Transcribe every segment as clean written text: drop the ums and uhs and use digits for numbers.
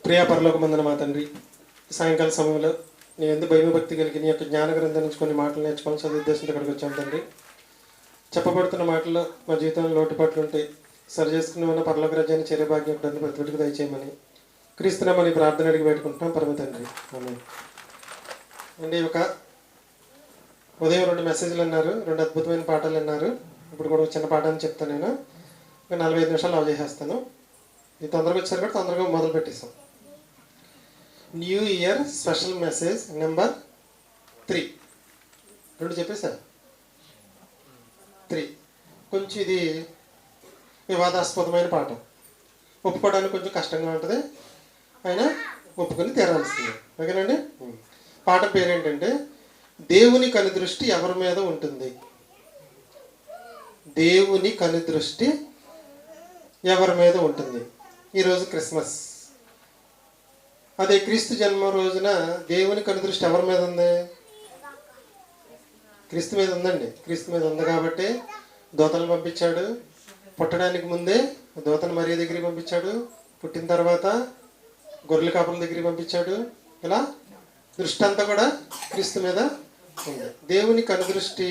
ప్రియా పరలోకమందున మా తండ్రి, సాయంకాల సమయంలో నీ ఎందు భయభక్తి కలిగి నీ యొక్క జ్ఞాన గ్రంథం నుంచి కొన్ని మాటలు నేర్చుకోవాలని సదుద్దేశంతో ఇక్కడికి వచ్చాం తండ్రి. చెప్పబడుతున్న మాటల్లో మా జీవితంలో లోటుపాట్లు ఉంటే సరి చేసుకుని ఉన్న పరలోక రాజ్యాన్ని చేరే భాగ్యం ప్రతి ఒక్కరికి దయచేయమని క్రీస్తునామని ప్రార్థన అడిగి పెట్టుకుంటున్నాం పరమ తండ్రి. ఆమేన్. అండి, ఒక ఉదయం 2 మెసేజ్లు అన్నారు, 2 అద్భుతమైన పాఠాలు అన్నారు. ఇప్పుడు కూడా ఒక చిన్న పాఠాన్ని చెప్తాను. నేను ఒక 45 నిమిషాలు ఆఫ్ చేసేస్తాను. ఇది తొందరగా వచ్చారు కూడా తొందరగా మొదలు పెట్టేస్తాం. New year special message number 3 2 చెప్పేశారు. 3 కొంచెం ఇది వివాదాస్పదమైన పాఠం, ఒప్పుకోవడానికి కొంచెం కష్టంగా ఉంటుంది, అయినా ఒప్పుకొని తీరాల్సిందే. ఓకేనండి. పాఠం పేరేంటంటే దేవుని కనుదృష్టి ఎవరి మీద ఉంటుంది. దేవుని కనుదృష్టి ఎవరి మీద ఉంటుంది. ఈరోజు క్రిస్మస్, అదే క్రీస్తు జన్మ రోజున దేవుని కనుదృష్టి ఎవరి మీద ఉంది? క్రీస్తు మీద ఉందండి. క్రీస్తు మీద ఉంది కాబట్టి దూతలను పంపించాడు. పుట్టడానికి ముందే దూతను మరియ దగ్గరికి పంపించాడు, పుట్టిన తర్వాత గొర్రెల కాపుల దగ్గరికి పంపించాడు. ఇలా దృష్టి అంతా కూడా క్రీస్తు మీద ఉంది. దేవుని కనుదృష్టి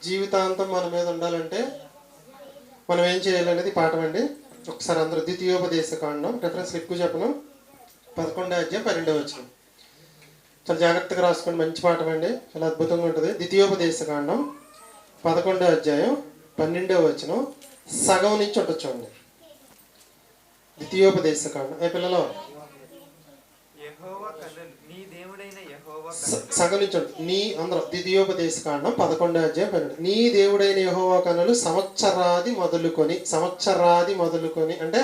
జీవితాంతం మన మీద ఉండాలంటే మనం ఏం చేయాలనేది పాఠం అండి. ఒకసారి అందరూ ద్వితీయోపదేశ కాండం, రెఫరెన్స్ ఎక్కువ చెప్పను, 11వ అధ్యాయం 12వ వచనం. చాలా జాగ్రత్తగా రాసుకోండి, మంచి పాఠం అండి, చాలా అద్భుతంగా ఉంటుంది. ద్వితీయోపదేశ కాండం 11వ అధ్యాయం 12వ వచనం సగం నుంచి ఉంటుంది చూడండి. ద్వితీయోపదేశ కాండం పిల్లలు సగం నుంచి ఉంటుంది. నీ అందరూ ద్వితీయోపదేశ కాండం 11వ అధ్యాయం 12. నీ దేవుడైన యెహోవా కన్నులు సంవత్సరాది మొదలుకొని అంటే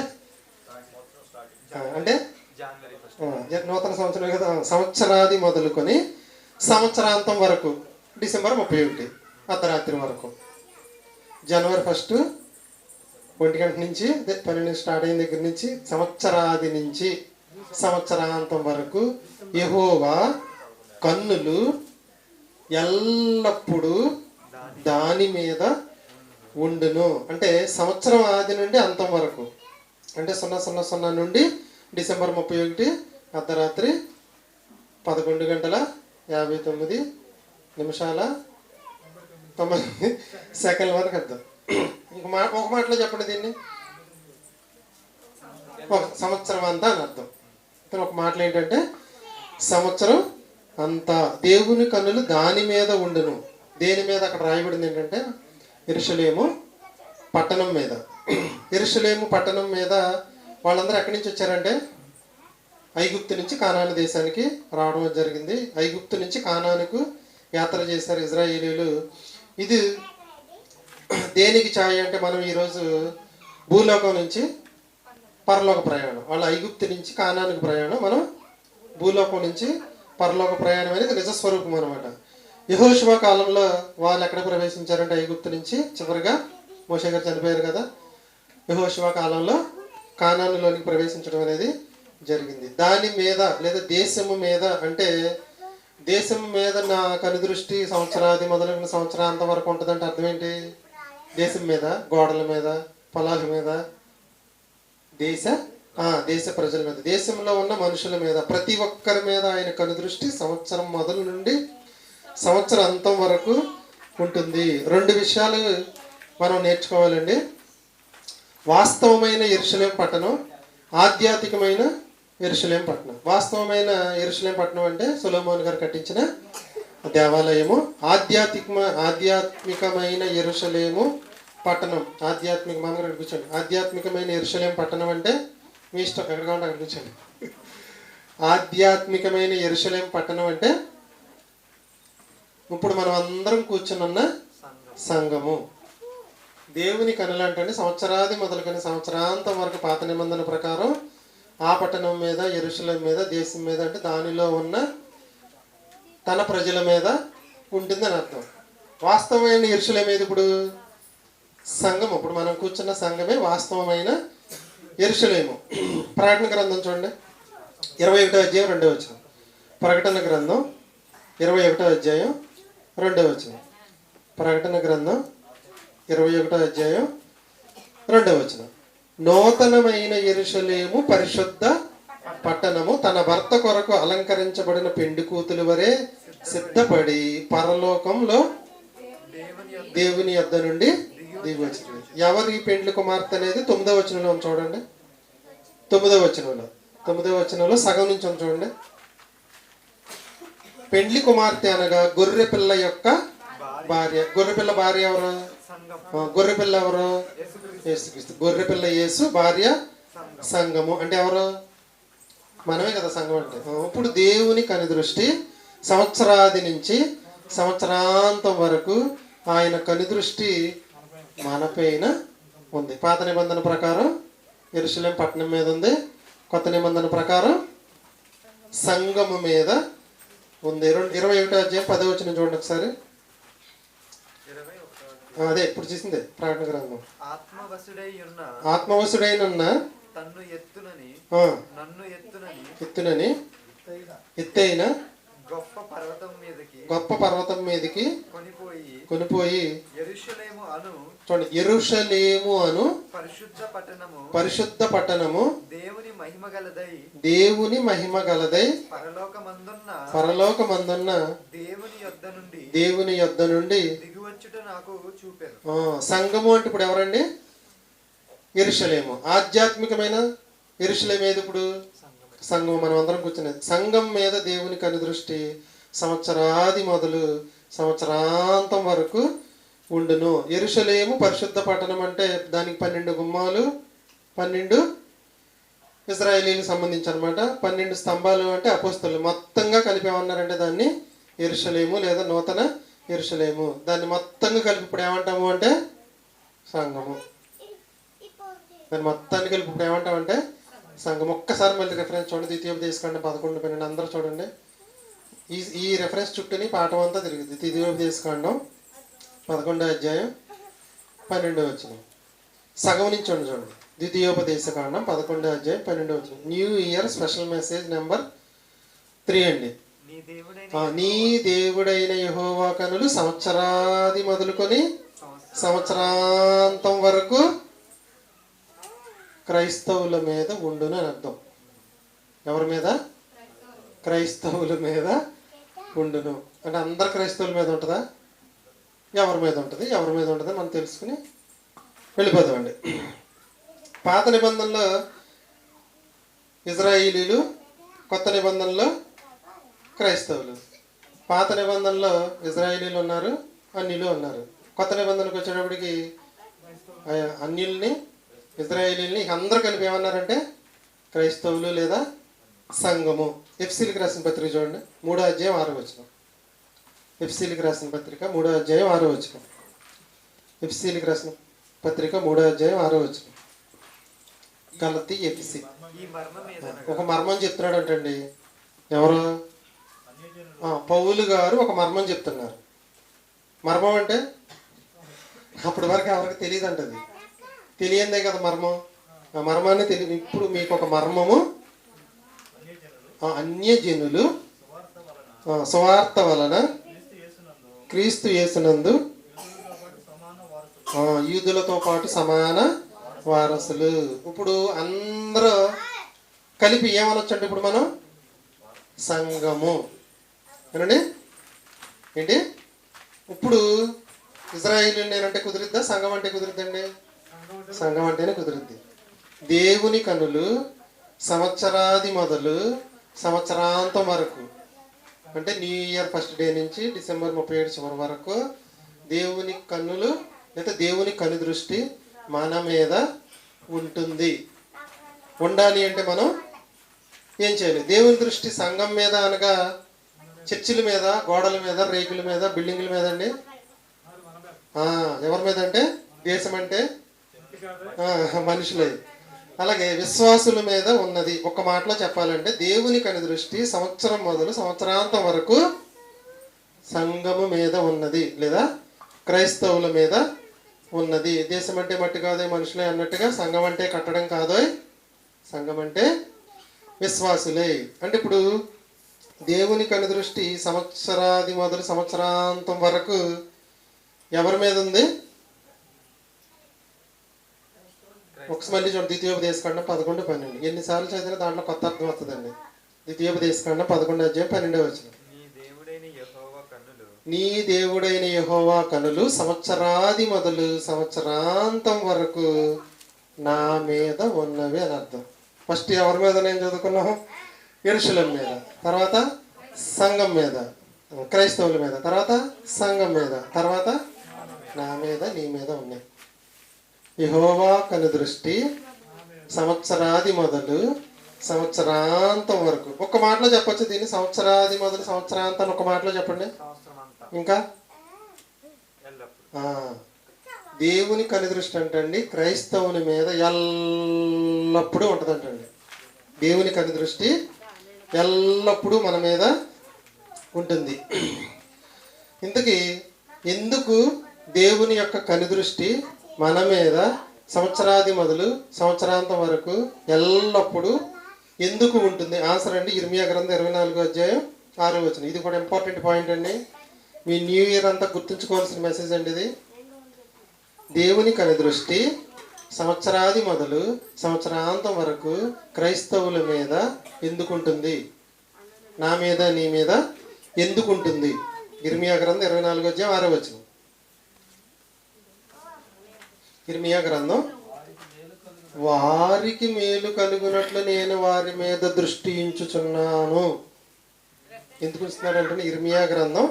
నూతన సంవత్సరం కదా, సంవత్సరాది మొదలుకొని సంవత్సరాంతం వరకు, డిసెంబర్ 31 అర్ధరాత్రి వరకు, జనవరి 1 1 గంట నుంచి 12 స్టార్ట్ అయిన దగ్గర నుంచి సంవత్సరాది నుంచి సంవత్సరాంతం వరకు యెహోవా కన్నులు ఎల్లప్పుడూ దాని మీద ఉండును. అంటే సంవత్సరం ఆది నుండి అంతం వరకు, అంటే 000 నుండి డిసెంబర్ 31 అర్ధరాత్రి 11:59 వరకు అర్థం. ఒక మాటలో చెప్పండి దీన్ని, ఒక సంవత్సరం అంతా అని అర్థం. ఒక మాటలు ఏంటంటే సంవత్సరం అంతా దేవుని కన్నులు దాని మీద ఉండును. దేని మీద? అక్కడ రాయబడింది ఏంటంటే యెరూషలేము పట్టణం మీద. యెరూషలేము పట్టణం మీద వాళ్ళందరూ ఎక్కడి నుంచి వచ్చారంటే ఐగుప్తు నుంచి కానాను దేశానికి రావడం జరిగింది. ఐగుప్తు నుంచి కానానుకు యాత్ర చేశారు ఇజ్రాయేలీలు. ఇది దేనికి ఛాయ అంటే మనం ఈరోజు భూలోకం నుంచి పరలోక ప్రయాణం, వాళ్ళ ఐగుప్తు నుంచి కానానుకు ప్రయాణం, మనం భూలోకం నుంచి పరలోక ప్రయాణం అనేది నిజస్వరూపం అనమాట. యెహోషువ కాలంలో వాళ్ళు ఎక్కడ ప్రవేశించారంటే ఐగుప్తు నుంచి, చివరిగా మోషే గారు చనిపోయారు కదా, యెహోషువ కాలంలో కానానులోనికి ప్రవేశించడం అనేది జరిగింది. దాని మీద లేదా దేశము మీద, అంటే దేశం మీద నా కనుదృష్టి సంవత్సరాది మొదలైన సంవత్సరాంతం వరకు ఉంటుందంటే అర్థం ఏంటి? దేశం మీద, గోడల మీద, పొలాల మీద, దేశ ప్రజల మీద, దేశంలో ఉన్న మనుషుల మీద, ప్రతి ఒక్కరి మీద ఆయన కనుదృష్టి సంవత్సరం మొదలు నుండి సంవత్సరం అంతం వరకు ఉంటుంది. 2 విషయాలు మనం నేర్చుకోవాలండి. వాస్తవమైన యెరూషలేము పట్టణం, ఆధ్యాత్మికమైన యెరూషలేము పట్టణం. వాస్తవమైన యెరూషలేము పట్టణం అంటే సొలొమోను గారు కట్టించిన దేవాలయము. ఆధ్యాత్మికమైన యెరూషలేము పట్టణం, మామగారు కూర్చోండి. ఆధ్యాత్మికమైన యెరూషలేము పట్టణం అంటే మీ ఇష్టం, ఎక్కడ కావాలంటే అక్కడ కూర్చోండి. ఆధ్యాత్మికమైన యెరూషలేము పట్టణం అంటే ఇప్పుడు మనం అందరం కూర్చున్న సంఘము. దేవుని కనులు అంటే సంవత్సరాది మొదలుకొని సంవత్సరాంతం వరకు పాత నిబంధన ప్రకారం ఆ పట్టణం మీద, యెరూషలేము మీద, దేశం మీద, అంటే దానిలో ఉన్న తన ప్రజల మీద ఉంటుందని అర్థం. వాస్తవమైన యెరూషలేము ఏది? ఇప్పుడు సంఘం, ఇప్పుడు మనం కూర్చున్న సంఘమే వాస్తవమైన యెరూషలేము. ప్రకటన గ్రంథం చూడండి, 21వ అధ్యాయం 2వ వచనం. ప్రకటన గ్రంథం 21వ అధ్యాయం 2వ వచనం. ప్రకటన గ్రంథం 21వ అధ్యాయం 2వ వచనం. నూతనమైన యెరూషలేము పరిశుద్ధ పట్టణము తన భర్త కొరకు అలంకరించబడిన పెండి కూతులు వరే సిద్ధపడి పరలోకంలో దేవుని యొద్ద నుండి దిగి వచ్చింది. ఎవరు ఈ పెండ్లి కుమార్తె అనేది 9వ వచనంలో చూడండి. 9వ వచనంలో సగం నుంచి చూడండి. పెండ్లి కుమార్తె అనగా గొర్రె పిల్ల యొక్క భార్య. గొర్రెపిల్ల భార్య ఎవరు? గొర్రెపిల్ల ఎవరు? యేసుక్రీస్తు. గొర్రెపిల్ల యేసు, భార్య సంఘము. అంటే ఎవరు? మనమే కదా సంఘం అంటే. ఇప్పుడు దేవుని కనుదృష్టి సంవత్సరాది నుంచి సంవత్సరాంతం వరకు ఆయన కనుదృష్టి మనపైన ఉంది. పాత నిబంధన ప్రకారం యెరూషలేం పట్టణం మీద ఉంది. కొత్త నిబంధన ప్రకారం సంఘము మీద ఉంది. 21వ అధ్యాయం 10వ వచనం చూడండి ఒకసారి. అదే ఇప్పుడు చూసిందే ప్రకటన గ్రంథం. ఆత్మవశుడైన ఎత్తునని ఎత్తైన గొప్ప పర్వతం మీదకి కొనిపోయి యెరూషలేము అను పరిశుద్ధ పట్టణము దేవుని మహిమ గలదై పరలోకమందున్న దేవుని యొద్ద నుండి సంఘము. అంటే ఇప్పుడు ఎవరండి? యెరూషలేము. ఆధ్యాత్మికమైన యెరూషలేము ఏది? ఇప్పుడు సంఘం. మనం అందరం కూర్చునేది. సంఘం మీద దేవుని కనుదృష్టి సంవత్సరాది మొదలు సంవత్సరాంతం వరకు ఉండును. యెరూషలేము పరిశుద్ధ పట్టణం అంటే దానికి 12 గుమ్మాలు, 12 ఇజ్రాయేలీలకు సంబంధించి అనమాట. 12 స్తంభాలు అంటే అపోస్తలు. మొత్తంగా కలిపి ఏమన్నారంటే దాన్ని యెరూషలేము లేదా నూతన యెరూషలేము. దాన్ని మొత్తంగా కలిపి ఇప్పుడు ఏమంటాము అంటే సంఘము. దాన్ని మొత్తాన్ని కలిపి ఇప్పుడు ఏమంటామంటే సంఘం. ఒక్కసారి మళ్ళీ రెఫరెన్స్ చూడండి. ద్వితీయోపదేశకాండం 11:12 అందరూ చూడండి. ఈ రెఫరెన్స్ చుట్టూని పాఠం అంతా తిరుగుతుంది. ద్వితీయోపదేశకాండం 11వ అధ్యాయం 12వ వచనం. సగం నుంచి చూడండి. ద్వితీయోపదేశకాండం 11వ అధ్యాయం 12వ వచనం. New year special message number 3 అండి. నీ దేవుడైన యెహోవా కనులు సంవత్సరాది మొదలుకొని సంవత్సరాంతం వరకు క్రైస్తవుల మీద ఉండును అని అర్థం. ఎవరి మీద? క్రైస్తవుల మీద ఉండును. అంటే అందరు క్రైస్తవుల మీద ఉంటుందా? ఎవరి మీద ఉంటుంది? ఎవరి మీద ఉంటుందో మనం తెలుసుకుని వెళ్ళిపోతామండి. పాత నిబంధనలో ఇజ్రాయేలీలు, కొత్త నిబంధనలో క్రైస్తవులు. పాత నిబంధనలో ఇజ్రాయేలీలు ఉన్నారు, అన్యులు ఉన్నారు. కొత్త నిబంధనకు వచ్చేటప్పటికి అన్యుల్ని, ఇజ్రాయేలీల్ని అందరూ కలిపి ఏమన్నారంటే క్రైస్తవులు లేదా సంఘము. ఎఫ్సీలకు రాసిన పత్రిక చూడండి, 3వ అధ్యాయం 6వ వచనం. ఎఫ్సీలకు రాసిన పత్రిక 3వ అధ్యాయం 6వ వచనం. ఎఫ్సీలకు రాసిన పత్రిక 3వ అధ్యాయం 6వ వచనం. గలతీ ఎఫ్సీ. ఒక మర్మం చెప్తున్నాడు అంటండి. ఎవరు? పౌలు గారు ఒక మర్మం చెప్తున్నారు. మర్మం అంటే అప్పటి వరకు ఎవరికి తెలియదు అంటది. తెలియందే కదా మర్మం. ఆ మర్మాన్ని తెలియదు. ఇప్పుడు మీకు ఒక మర్మము. అన్యజనులు సువార్త వలన క్రీస్తు యేసునందు యూదులతో పాటు సమాన వారసులు. ఇప్పుడు అందరూ కలిపి ఏమనొచ్చు అంటే ఇప్పుడు మనం సంఘము ఏనండి. ఏంటి ఇప్పుడు ఇజ్రాయేలు నేనంటే కుదిరిద్దా? సంఘం అంటే కుదిరిద్దండి? సంఘం అంటేనే కుదిరిద్ది. దేవుని కనులు సంవత్సరాది మొదలు సంవత్సరాంతం వరకు, అంటే న్యూ ఇయర్ ఫస్ట్ డే నుంచి డిసెంబర్ 31 చివరి వరకు దేవుని కన్నులు లేదా దేవుని కను దృష్టి మన మీద ఉంటుంది. ఉండాలి అంటే మనం ఏం చేయాలి? దేవుని దృష్టి సంఘం మీద అనగా చర్చిల మీద, గోడల మీద, రేకుల మీద, బిల్డింగుల మీద అండి. ఎవరి మీద అంటే దేశం అంటే మనుషులే. అలాగే విశ్వాసుల మీద ఉన్నది. ఒక మాటలో చెప్పాలంటే దేవుని కను దృష్టి సంవత్సరం మొదలు సంవత్సరాంతం వరకు సంఘము మీద ఉన్నది లేదా క్రైస్తవుల మీద ఉన్నది. దేశం అంటే మట్టి కాదే మనుషులే అన్నట్టుగా సంఘం అంటే కట్టడం కాదోయ్, సంఘం అంటే విశ్వాసులే. అంటే ఇప్పుడు దేవుని కను దృష్టి సంవత్సరాది మొదలు సంవత్సరాంతం వరకు ఎవరి మీద ఉంది? ఒకసారి మళ్ళీ చూడండి, ద్వితీయోపదేశకాండం 11:12. ఎన్నిసార్లు చదివినా దాంట్లో కొత్త అర్థం వస్తుందండి. ద్వితీయోపదేశకాండం 11:12. నీ దేవుడైన యెహోవా కనులు సంవత్సరాది మొదలు సంవత్సరాంతం వరకు నా మీద ఉన్నవి అని అర్థం. ఫస్ట్ ఎవరి మీద నేను చదువుకున్నాము? యెరూషలేము మీద, తర్వాత సంఘం మీద, క్రైస్తవుల మీద, తర్వాత సంఘం మీద, తర్వాత నా మీద నీ మీద ఉన్నాయి. యెహోవా కనుదృష్టి సంవత్సరాది మొదలు సంవత్సరాంతం వరకు. ఒక్క మాటలో చెప్పొచ్చు దీన్ని, సంవత్సరాది మొదలు సంవత్సరాంతం ఒక మాటలో చెప్పండి. ఇంకా దేవుని కనుదృష్టి అంటండి క్రైస్తవుని మీద ఎల్లప్పుడూ ఉంటుందంటండి. దేవుని కనుదృష్టి ఎల్లప్పుడూ మన మీద ఉంటుంది. ఇంతకీ ఎందుకు దేవుని యొక్క కనుదృష్టి మన మీద సంవత్సరాది మొదలు సంవత్సరాంతం వరకు ఎల్లప్పుడూ ఎందుకు ఉంటుంది? ఆన్సర్ అండి ఇర్మియా గ్రంథం 24:6. ఇది కూడా ఇంపార్టెంట్ పాయింట్ అండి. మీ న్యూ ఇయర్ అంతా గుర్తుంచుకోవాల్సిన మెసేజ్ అండి ఇది. దేవుని కనుదృష్టి సంవత్సరాది మొదలు సంవత్సరాంతం వరకు క్రైస్తవుల మీద ఎందుకు ఉంటుంది? నా మీద నీ మీద ఎందుకు ఉంటుంది? ఇర్మియా గ్రంథం 24:6. ఇర్మియా గ్రంథం, వారికి మేలు కలుగునట్లు నేను వారి మీద దృష్టి ఉంచుచున్నాను. ఎందుకు ఉంచుతున్నాడంటే ఇర్మియా గ్రంథం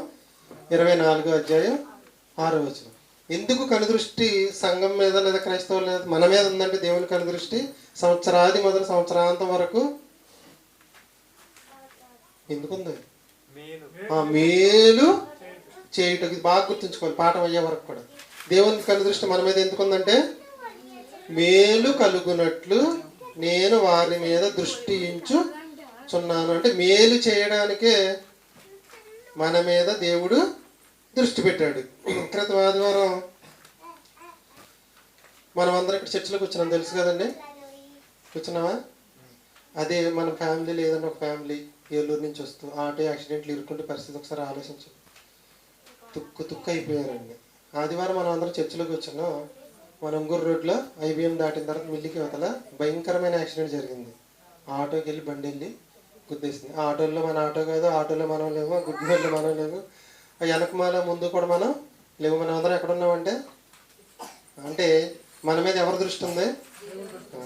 24:6. ఎందుకు కనుదృష్టి సంఘం మీద లేదా క్రైస్తవుల మీద మన మీద ఉందంటే దేవుని కనుదృష్టి సంవత్సరాది మొదలు సంవత్సరాంతం వరకు ఎందుకుంది? మేలు చేయుటకు. ఇది బాగా గుర్తుంచుకోవాలి పాఠం అయ్యే వరకు కూడా. దేవుని కనుదృష్టి మన మీద ఎందుకుందంటే మేలు కలుగునట్లు నేను వారి మీద దృష్టి ఉంచుచున్నాను. అంటే మేలు చేయడానికే మన మీద దేవుడు దృష్టి పెట్టాడు. క్రితం ఆదివారం మనం అందరం ఇక్కడ చర్చిలో కూర్చున్నాం, తెలుసు కదండి. కూర్చున్నావా? అదే మన ఫ్యామిలీ లేదంటే ఒక ఫ్యామిలీ ఏలూరు నుంచి వస్తూ ఆటో యాక్సిడెంట్లు ఇరుక్కుంటే పరిస్థితి ఒకసారి ఆలోచించు. తుక్కు అయిపోయారండి. ఆదివారం మనం అందరం చర్చిలోకి వచ్చాను. మన ఉంగూరు రోడ్లో IBM దాటిన తర్వాత మిల్లికి అవతల భయంకరమైన యాక్సిడెంట్ జరిగింది. ఆటోకి వెళ్ళి బండి వెళ్ళి గుద్దేసింది. ఆ ఆటోలో మన ఆటో కాదు, ఆటోలో మనం లేవు, గుడ్డలో మనం లేవు, వెనకమాల ముందు కూడా మనం లేవు. మనం అందరం ఎక్కడున్నామంటే అంటే మన మీద ఎవరి దృష్టి ఉంది?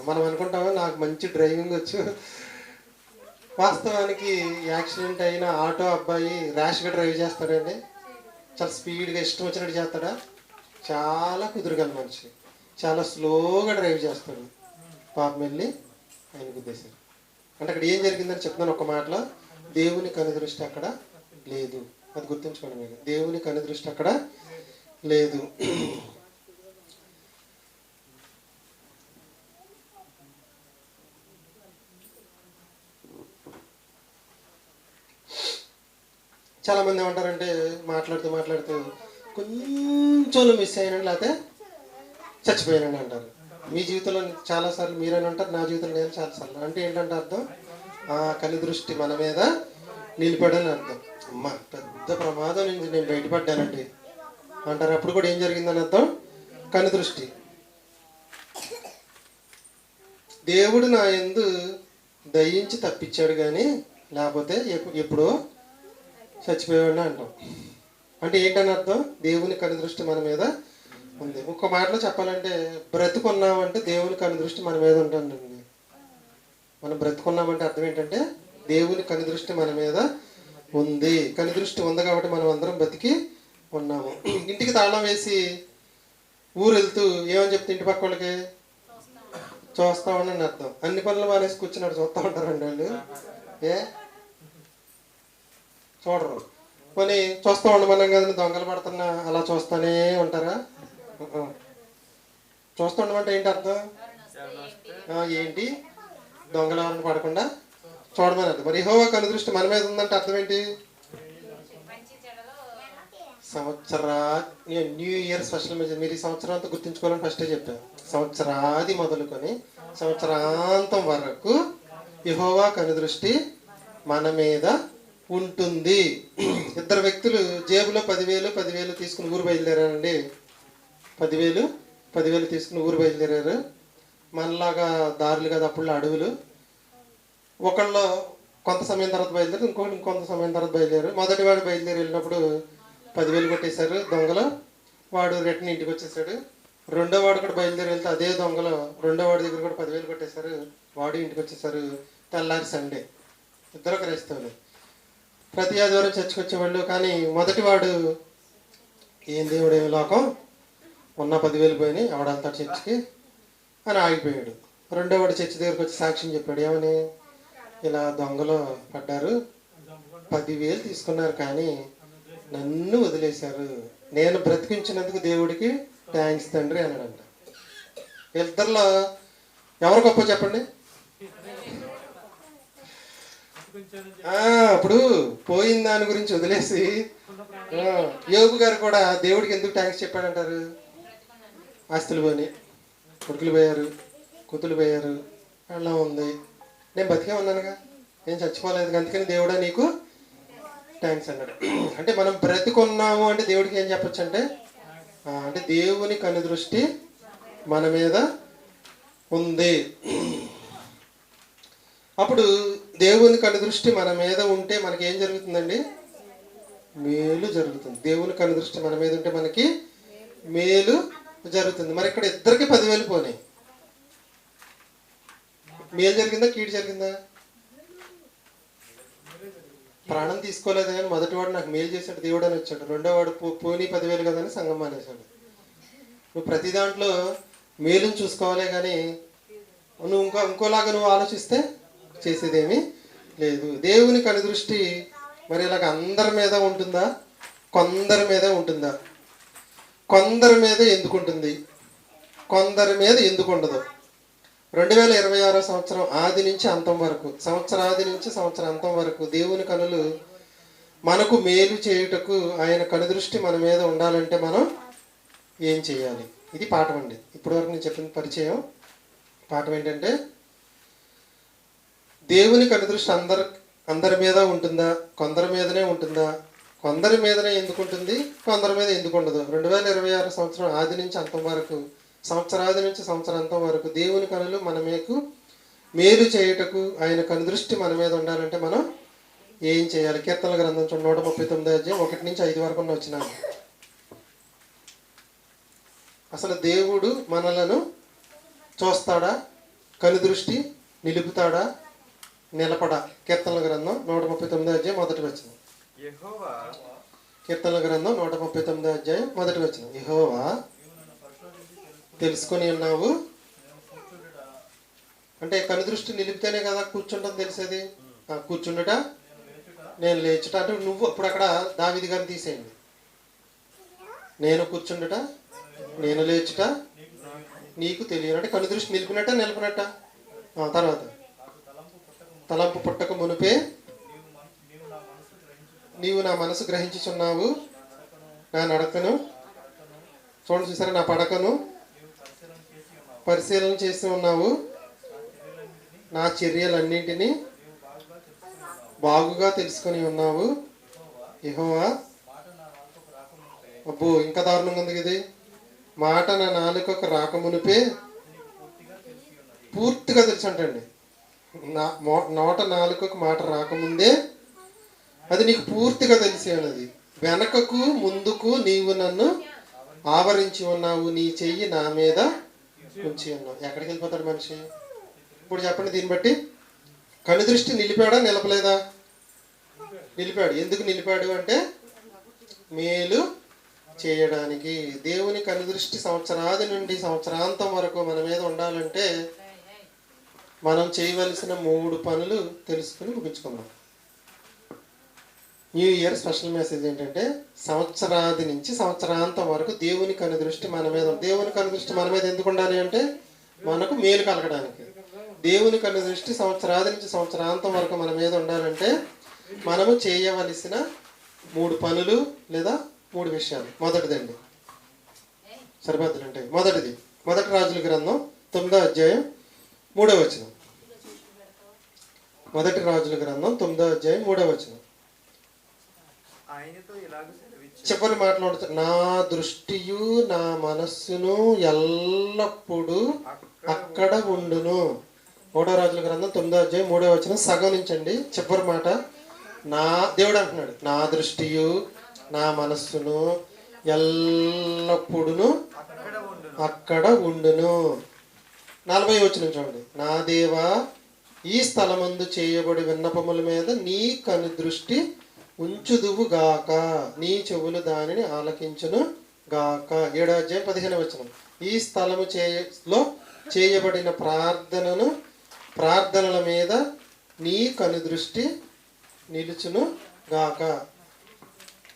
మనం అనుకుంటామా నాకు మంచి డ్రైవింగ్ వచ్చు. వాస్తవానికి యాక్సిడెంట్ అయిన ఆటో అబ్బాయి ర్యాష్గా డ్రైవ్ చేస్తాడండి. చాలా స్పీడ్గా ఇష్టం వచ్చినట్టు చేస్తాడా? చాలా కుదురుగల మనిషి, చాలా స్లోగా డ్రైవ్ చేస్తాడు. పాపం వెళ్ళి ఆయన గుద్దేశారు. అంటే అక్కడ ఏం జరిగిందని చెప్తున్నాను ఒక మాటలో. దేవుని కనుదృష్టి అక్కడ లేదు. అది గుర్తుంచుకోండి మీరు. దేవుని కనుదృష్టి అక్కడ లేదు. చాలా మంది ఏమంటారంటే మాట్లాడుతూ కొంచెం మిస్ అయినండి లేకపోతే చచ్చిపోయానండి అంటారు. మీ జీవితంలో చాలాసార్లు మీరైనా అంటారు, నా జీవితంలో నేను చాలాసార్లు. అంటే ఏంటంటే అర్థం ఆ కనుదృష్టి మన మీద నిలిపడని అర్థం. అమ్మ పెద్ద ప్రమాదం నుంచి నేను బయటపడ్డానండి అంటారు. అప్పుడు కూడా ఏం జరిగిందని అర్థం? కనుదృష్టి. దేవుడు నా యందు దయించి తప్పించాడు కానీ లేకపోతే ఎప్పుడో చచ్చిపోయాడు అంటాం. అంటే ఏంటని అర్థం? దేవుని కనుదృష్టి మన మీద ఉంది. ఒక్క మాటలో చెప్పాలంటే బ్రతుకున్నామంటే దేవుని కనుదృష్టి మన మీద ఉంటుందండి. మనం బ్రతుకున్నామంటే అర్థం ఏంటంటే దేవుని కనుదృష్టి మన మీద ఉంది. కనుదృష్టి ఉంది కాబట్టి మనం అందరం బతికి ఉన్నాము. ఇంటికి తాళం వేసి ఊరు వెళ్తూ ఏమని చెప్తే ఇంటి పక్క వాళ్ళకి చూస్తా ఉండని అర్థం. అన్ని పనులు మానేసి కూర్చున్నాడు చూస్తూ ఉంటారండి వాళ్ళు. చూడరు. పోనీ చూస్తూ ఉండమన్నాం కదండి, దొంగలు పడుతున్నా అలా చూస్తూనే ఉంటారా? చూస్తూ ఉండమంటే ఏంటి అర్థం? ఏంటి దొంగలు ఎవరిని పడకుండా చూడమని అర్థం. మరి యెహోవా కనుదృష్టి మన మీద ఉందంటే అర్థం ఏంటి? న్యూ ఇయర్ స్పెషల్ మెసేజ్ మీరు ఈ సంవత్సరం అంతా గుర్తుంచుకోవాలని ఫస్టే చెప్పాను. సంవత్సరాది మొదలుకొని సంవత్సరాంతం వరకు యెహోవా కనుదృష్టి మన మీద ఉంటుంది. ఇద్దరు వ్యక్తులు జేబులో 10,000 తీసుకుని ఊరు బయలుదేరారండి. 10,000 తీసుకుని ఊరు బయలుదేరారు. మనలాగా దారులు కదా అప్పుడు అడవులు. ఒకళ్ళు కొంత సమయం తర్వాత బయలుదేరి, ఇంకొంత సమయం తర్వాత బయలుదేరు. మొదటి వాడు బయలుదేరి వెళ్ళినప్పుడు 10,000 కొట్టేశారు దొంగలు. వాడు రిటర్న్ ఇంటికి వచ్చేసాడు. రెండో వాడు కూడా బయలుదేరి వెళ్తే అదే దొంగలు రెండో వాడి దగ్గర కూడా 10,000 కొట్టేశారు. వాడు ఇంటికి వచ్చేసారు. తెల్లారి సండే. ఇద్దరు క్రైస్తవులు. ప్రతి ఆదివారం చర్చకు వచ్చేవాళ్ళు. కానీ మొదటి వాడు ఏం దేవుడు ఏమి లోకం, ఉన్న 10,000 పోయినాయి, ఎవడంతా చర్చికి అని ఆగిపోయాడు. రెండో వాడు చర్చి దగ్గరికి వచ్చి సాక్ష్యం చెప్పాడు. ఏమని, ఇలా దొంగలు పడ్డారు, 10,000 తీసుకున్నారు, కానీ నన్ను వదిలేశారు, నేను బ్రతికించినందుకు దేవుడికి థ్యాంక్స్ తండ్రి అన్నాడంట. ఇద్దరిలో ఎవరు గొప్ప చెప్పండి? అప్పుడు పోయిన దాని గురించి వదిలేసి యోబు గారు కూడా దేవుడికి ఎందుకు థ్యాంక్స్ చెప్పాడంటారు? ఆస్తులు పోయి, కొడుకులు పోయారు, కూతులు పోయారు, అలా ఉంది, నేను బతికే ఉన్నానుగా, నేను చచ్చిపోలేదు, అందుకని దేవుడా నీకు థ్యాంక్స్ అన్నాడు. అంటే మనం బ్రతికున్నాము అంటే దేవుడికి ఏం చెప్పచ్చు అంటే, అంటే దేవుని కనుదృష్టి మన మీద ఉంది. అప్పుడు దేవుని కనుదృష్టి మన మీద ఉంటే మనకి ఏం జరుగుతుందండి? మేలు జరుగుతుంది. దేవుని కనుదృష్టి మన మీద ఉంటే మనకి మేలు జరుగుతుంది. మరి ఇక్కడ ఇద్దరికి 10,000 పోనాయి. మేలు జరిగిందా కీడు జరిగిందా? ప్రాణం తీసుకోలేదు కానీ మొదటి వాడు నాకు మేలు చేశాడు దేవుడు అని వచ్చాడు. రెండో వాడు పోనీ 10,000 కదని సంఘం మానేశాడు. నువ్వు ప్రతి దాంట్లో మేలుని చూసుకోవాలే కానీ నువ్వు ఇంకోలాగా నువ్వు ఆలోచిస్తే చేసేదేమీ లేదు. దేవుని కనుదృష్టి మరి ఇలాగ అందరి మీద ఉంటుందా? కొందరి మీద ఉంటుందా? కొందరి మీద ఎందుకు ఉంటుంది, కొందరి మీద ఎందుకు ఉండదు? 2026 సంవత్సరం ఆది నుంచి అంతం వరకు, సంవత్సరాది నుంచి సంవత్సరాంతం వరకు దేవుని కనులు మనకు మేలు చేయుటకు ఆయన కనుదృష్టి మన మీద ఉండాలంటే మనం ఏం చేయాలి? ఇది పాఠం అండి. ఇప్పటి వరకు నేను చెప్పిన పరిచయం. పాఠం ఏంటంటే, దేవుని కనుదృష్టి అందరి మీద ఉంటుందా, కొందరి మీదనే ఉంటుందా? కొందరి మీదనే ఎందుకు ఉంటుంది, కొందరి మీద ఎందుకు ఉండదు? 2026 సంవత్సరం ఆది నుంచి అంతం వరకు, సంవత్సరాది నుంచి సంవత్సరాంతం వరకు దేవుని కనులు మన మీకు మేలు చేయుటకు ఆయన కనుదృష్టి మన మీద ఉండాలంటే మనం ఏం చేయాలి? కీర్తనల గ్రంథం 139 అధ్యాయం 1 నుంచి 5 వరకు వచ్చినాను. అసలు దేవుడు మనలను చూస్తాడా, కనుదృష్టి నిలుపుతాడా, నిలపడా? కీర్తనల గ్రంథం 139 అధ్యాయం 1 వచనం. కీర్తనల గ్రంథం 139 అధ్యాయం 1 వచనం. యెహోవా తెలుసుకొని ఉన్నావు అంటే కనుదృష్టి నిలిపితేనే కదా కూర్చుంటాం తెలిసేది. కూర్చుండుట, నేను లేచుట అంటే నువ్వు అప్పుడు అక్కడ దావీదు గారిని తీసేయండి. నేను కూర్చుండుట, నేను లేచుట నీకు తెలియను అంటే కనుదృష్టి నిలిపినట్ట నిలపనట్ట? తర్వాత తలంపు పుట్టక మునిపే నీవు నా మనసు గ్రహించుచున్నావు, నా నడకను చూడండి, చూసారా, నా పడకను పరిశీలన చేసి ఉన్నావు, నా చర్యలన్నింటినీ బాగుగా తెలుసుకొని ఉన్నావు. యెహోవా, అబ్బో ఇంకా దారుణంగా ఉంది ఇది. మాట నా నాలుకకు రాకమునిపే పూర్తిగా తెలుసు అంటండి. నోట నాలుకకు మాట రాకముందే అది నీకు పూర్తిగా తెలిసి ఉన్నది. వెనకకు ముందుకు నీవు నన్ను ఆవరించి ఉన్నావు, నీ చెయ్యి నా మీద ఉంచి ఉన్నావు. ఎక్కడికి వెళ్ళిపోతాడు మనిషి? ఇప్పుడు చెప్పండి, దీన్ని బట్టి కనుదృష్టి నిలిపాడా నిలపలేదా? నిలిపాడు. ఎందుకు నిలిపాడు అంటే మేలు చేయడానికి. దేవుని కనుదృష్టి సంవత్సరాది నుండి సంవత్సరాంతం వరకు మన మీద ఉండాలంటే మనం చేయవలసిన 3 పనులు తెలుసుకుని ముగించుకుందాం. న్యూ ఇయర్ స్పెషల్ మెసేజ్ ఏంటంటే, సంవత్సరాది నుంచి సంవత్సరాంతం వరకు దేవుని కనుదృష్టి మన మీద. దేవుని కనుదృష్టి మన మీద ఎందుకు ఉండాలి అంటే మనకు మేలు కలగడానికి. దేవుని కనుదృష్టి సంవత్సరాది నుంచి సంవత్సరాంతం వరకు మన మీద ఉండాలంటే మనము చేయవలసిన 3 పనులు లేదా 3 విషయాలు. మొదటిదండి, సరిపోతుందంటే మొదటిది, మొదటి రాజుల గ్రంథం 9వ అధ్యాయం 3వ వచనం. మొదటి రాజుల గ్రంథం 9వ అధ్యాయం 3వ వచనం. చెప్పని మాట్లాడుతూ, నా దృష్టియు నా మనస్సును ఎల్లప్పుడూ అక్కడ ఉండును. 3వ రాజుల గ్రంథం 9వ అధ్యాయం 3వ వచనం సగం నుంచండి చివరి మాట. నా దేవుడు అంటున్నాడు, నా దృష్టియు నా మనస్సును ఎల్లప్పుడూ అక్కడ ఉండును. 40వ వచనం చూడండి. నా దేవా, ఈ స్థలమందు చేయబడి విన్నపముల మీద నీ కనుదృష్టి ఉంచుదువు గాక, నీ చెవులు దానిని ఆలకించును గాక. 7వ అధ్యాయం 15వ వచనం. ఈ స్థలము చేయబడిన ప్రార్థనల మీద నీ కనుదృష్టి నిలుచును గాక.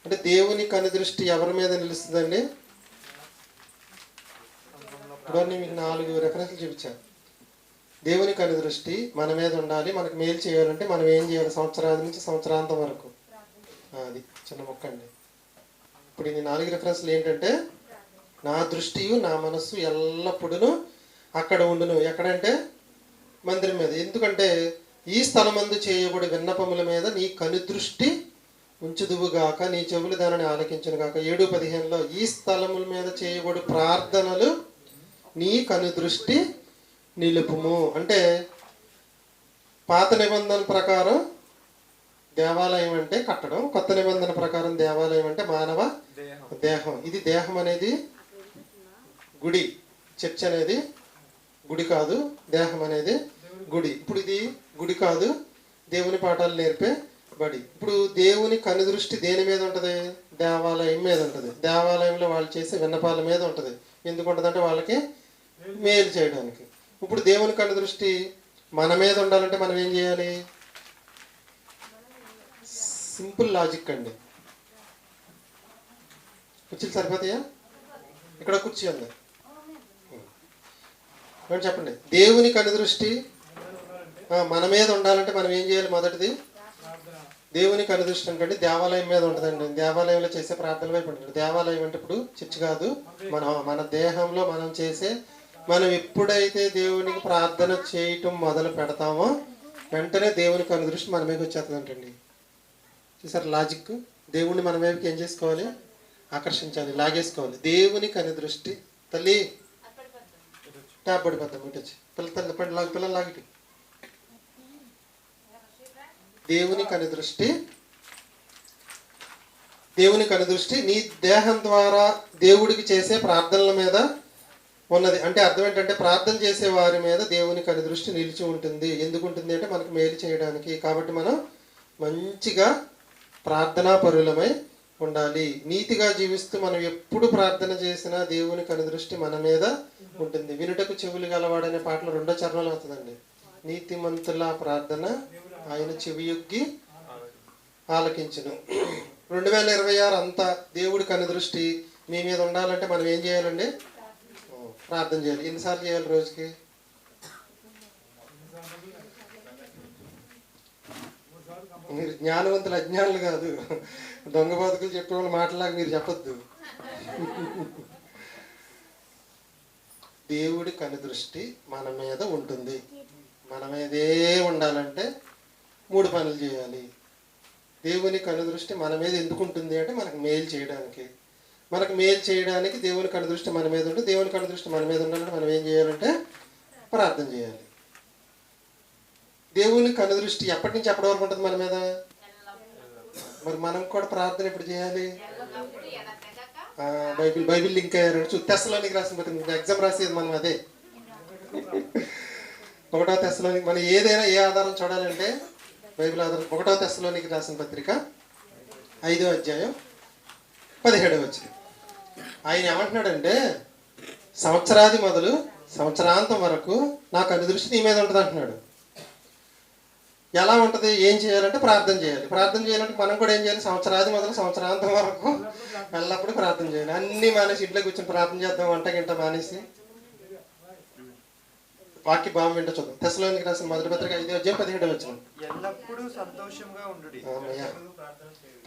అంటే దేవుని కనుదృష్టి ఎవరి మీద నిలుస్తుందండి? ఇప్పుడు మీకు 4 రెఫరెన్స్లు చూపించాను. దేవుని కనుదృష్టి మన మీద ఉండాలి. మనకు మేలు చేయాలంటే మనం ఏం చేయాలి? సంవత్సరాది నుంచి సంవత్సరాంతం వరకు. అది చిన్న మొక్క అండి. ఇప్పుడు ఈ 4 రెఫరెన్స్లు ఏంటంటే, నా దృష్టియు నా మనస్సు ఎల్లప్పుడూ అక్కడ ఉండును. ఎక్కడంటే మందిరం మీద. ఎందుకంటే ఈ స్థలమందు చేయబడి విన్నపముల మీద నీ కనుదృష్టి ఉంచుదువుగాక, నీ చెవులు దానిని ఆలకించును గాక. 7:15లో ఈ స్థలముల మీద చేయబడి ప్రార్థనలు నీ కనుదృష్టి నిలుపుము. అంటే పాత నిబంధన ప్రకారం దేవాలయం అంటే కట్టడం, కొత్త నిబంధన ప్రకారం దేవాలయం అంటే మానవ దేహం. ఇది దేహం అనేది గుడి, చర్చ్ అనేది గుడి కాదు, దేహం అనేది గుడి. ఇప్పుడు ఇది గుడి కాదు, దేవుని పాఠాలు నేర్పే బడి. ఇప్పుడు దేవుని కనుదృష్టి దేని మీద ఉంటుంది? దేవాలయం మీద ఉంటుంది. దేవాలయంలో వాళ్ళు చేసే విన్నపాల మీద ఉంటుంది. ఎందుకు ఉంటుందంటే వాళ్ళకి మేలు చేయడానికి. ఇప్పుడు దేవుని కనుదృష్టి మన మీద ఉండాలంటే మనం ఏం చేయాలి? సింపుల్ లాజిక్ అండి. కుర్చీలు సరిపోతాయా? ఇక్కడ కుర్చీ ఉంది, చెప్పండి. దేవుని కనుదృష్టి మన మీద ఉండాలంటే మనం ఏం చేయాలి? మొదటిది దేవుని కనుదృష్టి అంటే దేవాలయం మీద ఉంటుందండి. దేవాలయంలో చేసే ప్రార్థన వైపు ఉంటుంది. దేవాలయం అంటే ఇప్పుడు చర్చ్ కాదు, మన దేహంలో మనం ఎప్పుడైతే దేవునికి ప్రార్థన చేయటం మొదలు పెడతామో వెంటనే దేవుని కనుదృష్టి మన మీద వచ్చేస్తుందంటండి. చూసారు లాజిక్? దేవుణ్ణి మన వైపుకి ఏం చేసుకోవాలి? ఆకర్షించాలి, లాగేసుకోవాలి. దేవుని కనుదృష్టి. తల్లి ట్యాప్ పడిపోతాం ఇటొచ్చి పిల్లలు లాగిటి. దేవుని కనుదృష్టి నీ దేహం ద్వారా దేవుడికి చేసే ప్రార్థనల మీద ఉన్నది. అంటే అర్థం ఏంటంటే ప్రార్థన చేసే వారి మీద దేవుని కనుదృష్టి నిలిచి ఉంటుంది. ఎందుకు ఉంటుంది అంటే మనకు మేలు చేయడానికి. కాబట్టి మనం మంచిగా ప్రార్థనా పరులమై ఉండాలి. నీతిగా జీవిస్తూ మనం ఎప్పుడు ప్రార్థన చేసినా దేవుని కనుదృష్టి మన మీద ఉంటుంది. వినుటకు చెవులు గలవాడనే పాటలో 2వ చరణంలో అవుతుందండి. నీతిమంతుల ప్రార్థన ఆయన చెవియొగ్గి ఆలకించును. 2026 అంతా దేవుడి కనుదృష్టి మీ మీద ఉండాలంటే మనం ఏం చేయాలండి? ప్రార్థన చేయాలి. ఎన్నిసార్లు చేయాలి రోజుకి? మీరు జ్ఞానవంతులు అజ్ఞానులు కాదు, దొంగ బతుకులు చెప్పేవాళ్ళు మాటలాగా మీరు చెప్పొద్దు. దేవుడి కనుదృష్టి మన మీద ఉంటుంది. మన మీదే ఉండాలంటే 3 పనులు చేయాలి. దేవుని కనుదృష్టి మన మీద ఎందుకు ఉంటుంది అంటే మనకు మేలు చేయడానికి. మనకు మేలు చేయడానికి దేవుని కనుదృష్టి మన మీద ఉంటుంది. దేవుని కనుదృష్టి మన మీద ఉండాలంటే మనం ఏం చేయాలంటే ప్రార్థన చేయాలి. దేవుని కనుదృష్టి ఎప్పటి నుంచి ఎప్పటి వరకు ఉంటుంది మన మీద? మరి మనం కూడా ప్రార్థన ఎప్పుడు చేయాలి? బైబిల్ లింక్ అయ్యారు. తెస్సలోనికి రాసిన పత్రిక ఎగ్జామ్ రాసేది మనం అదే. 1వ తెస్సలోనికి మనం ఏదైనా ఏ ఆధారం చూడాలంటే బైబిల్ ఆధారం. 1వ తెస్సలోనికి రాసిన పత్రిక 5వ అధ్యాయం 17వ వచనం. ఆయన ఏమంటున్నాడంటే సంవత్సరాది మొదలు సంవత్సరాంతం వరకు నా కనుదృష్టి నీ మీద ఉంటుంది అంటున్నాడు. ఎలా ఉంటుంది? ఏం చేయాలంటే ప్రార్థన చేయాలి. ప్రార్థన చేయాలంటే మనం కూడా ఏం చేయాలి? సంవత్సరాది మొదలు సంవత్సరాంతం వరకు ఎల్లప్పుడూ ప్రార్థన చేయాలి. అన్ని మానేసి ఇంట్లో కూర్చొని ప్రార్థన చేద్దాం వంట గింట మానేసి వాక్య భావం వింట చూద్దాం. తెస్సలోనికి రాసిన మొదటి పత్రిక 5వ అధ్యాయం 17వ వచనం. ఎల్లప్పుడూ సంతోషంగా ఉండుడి.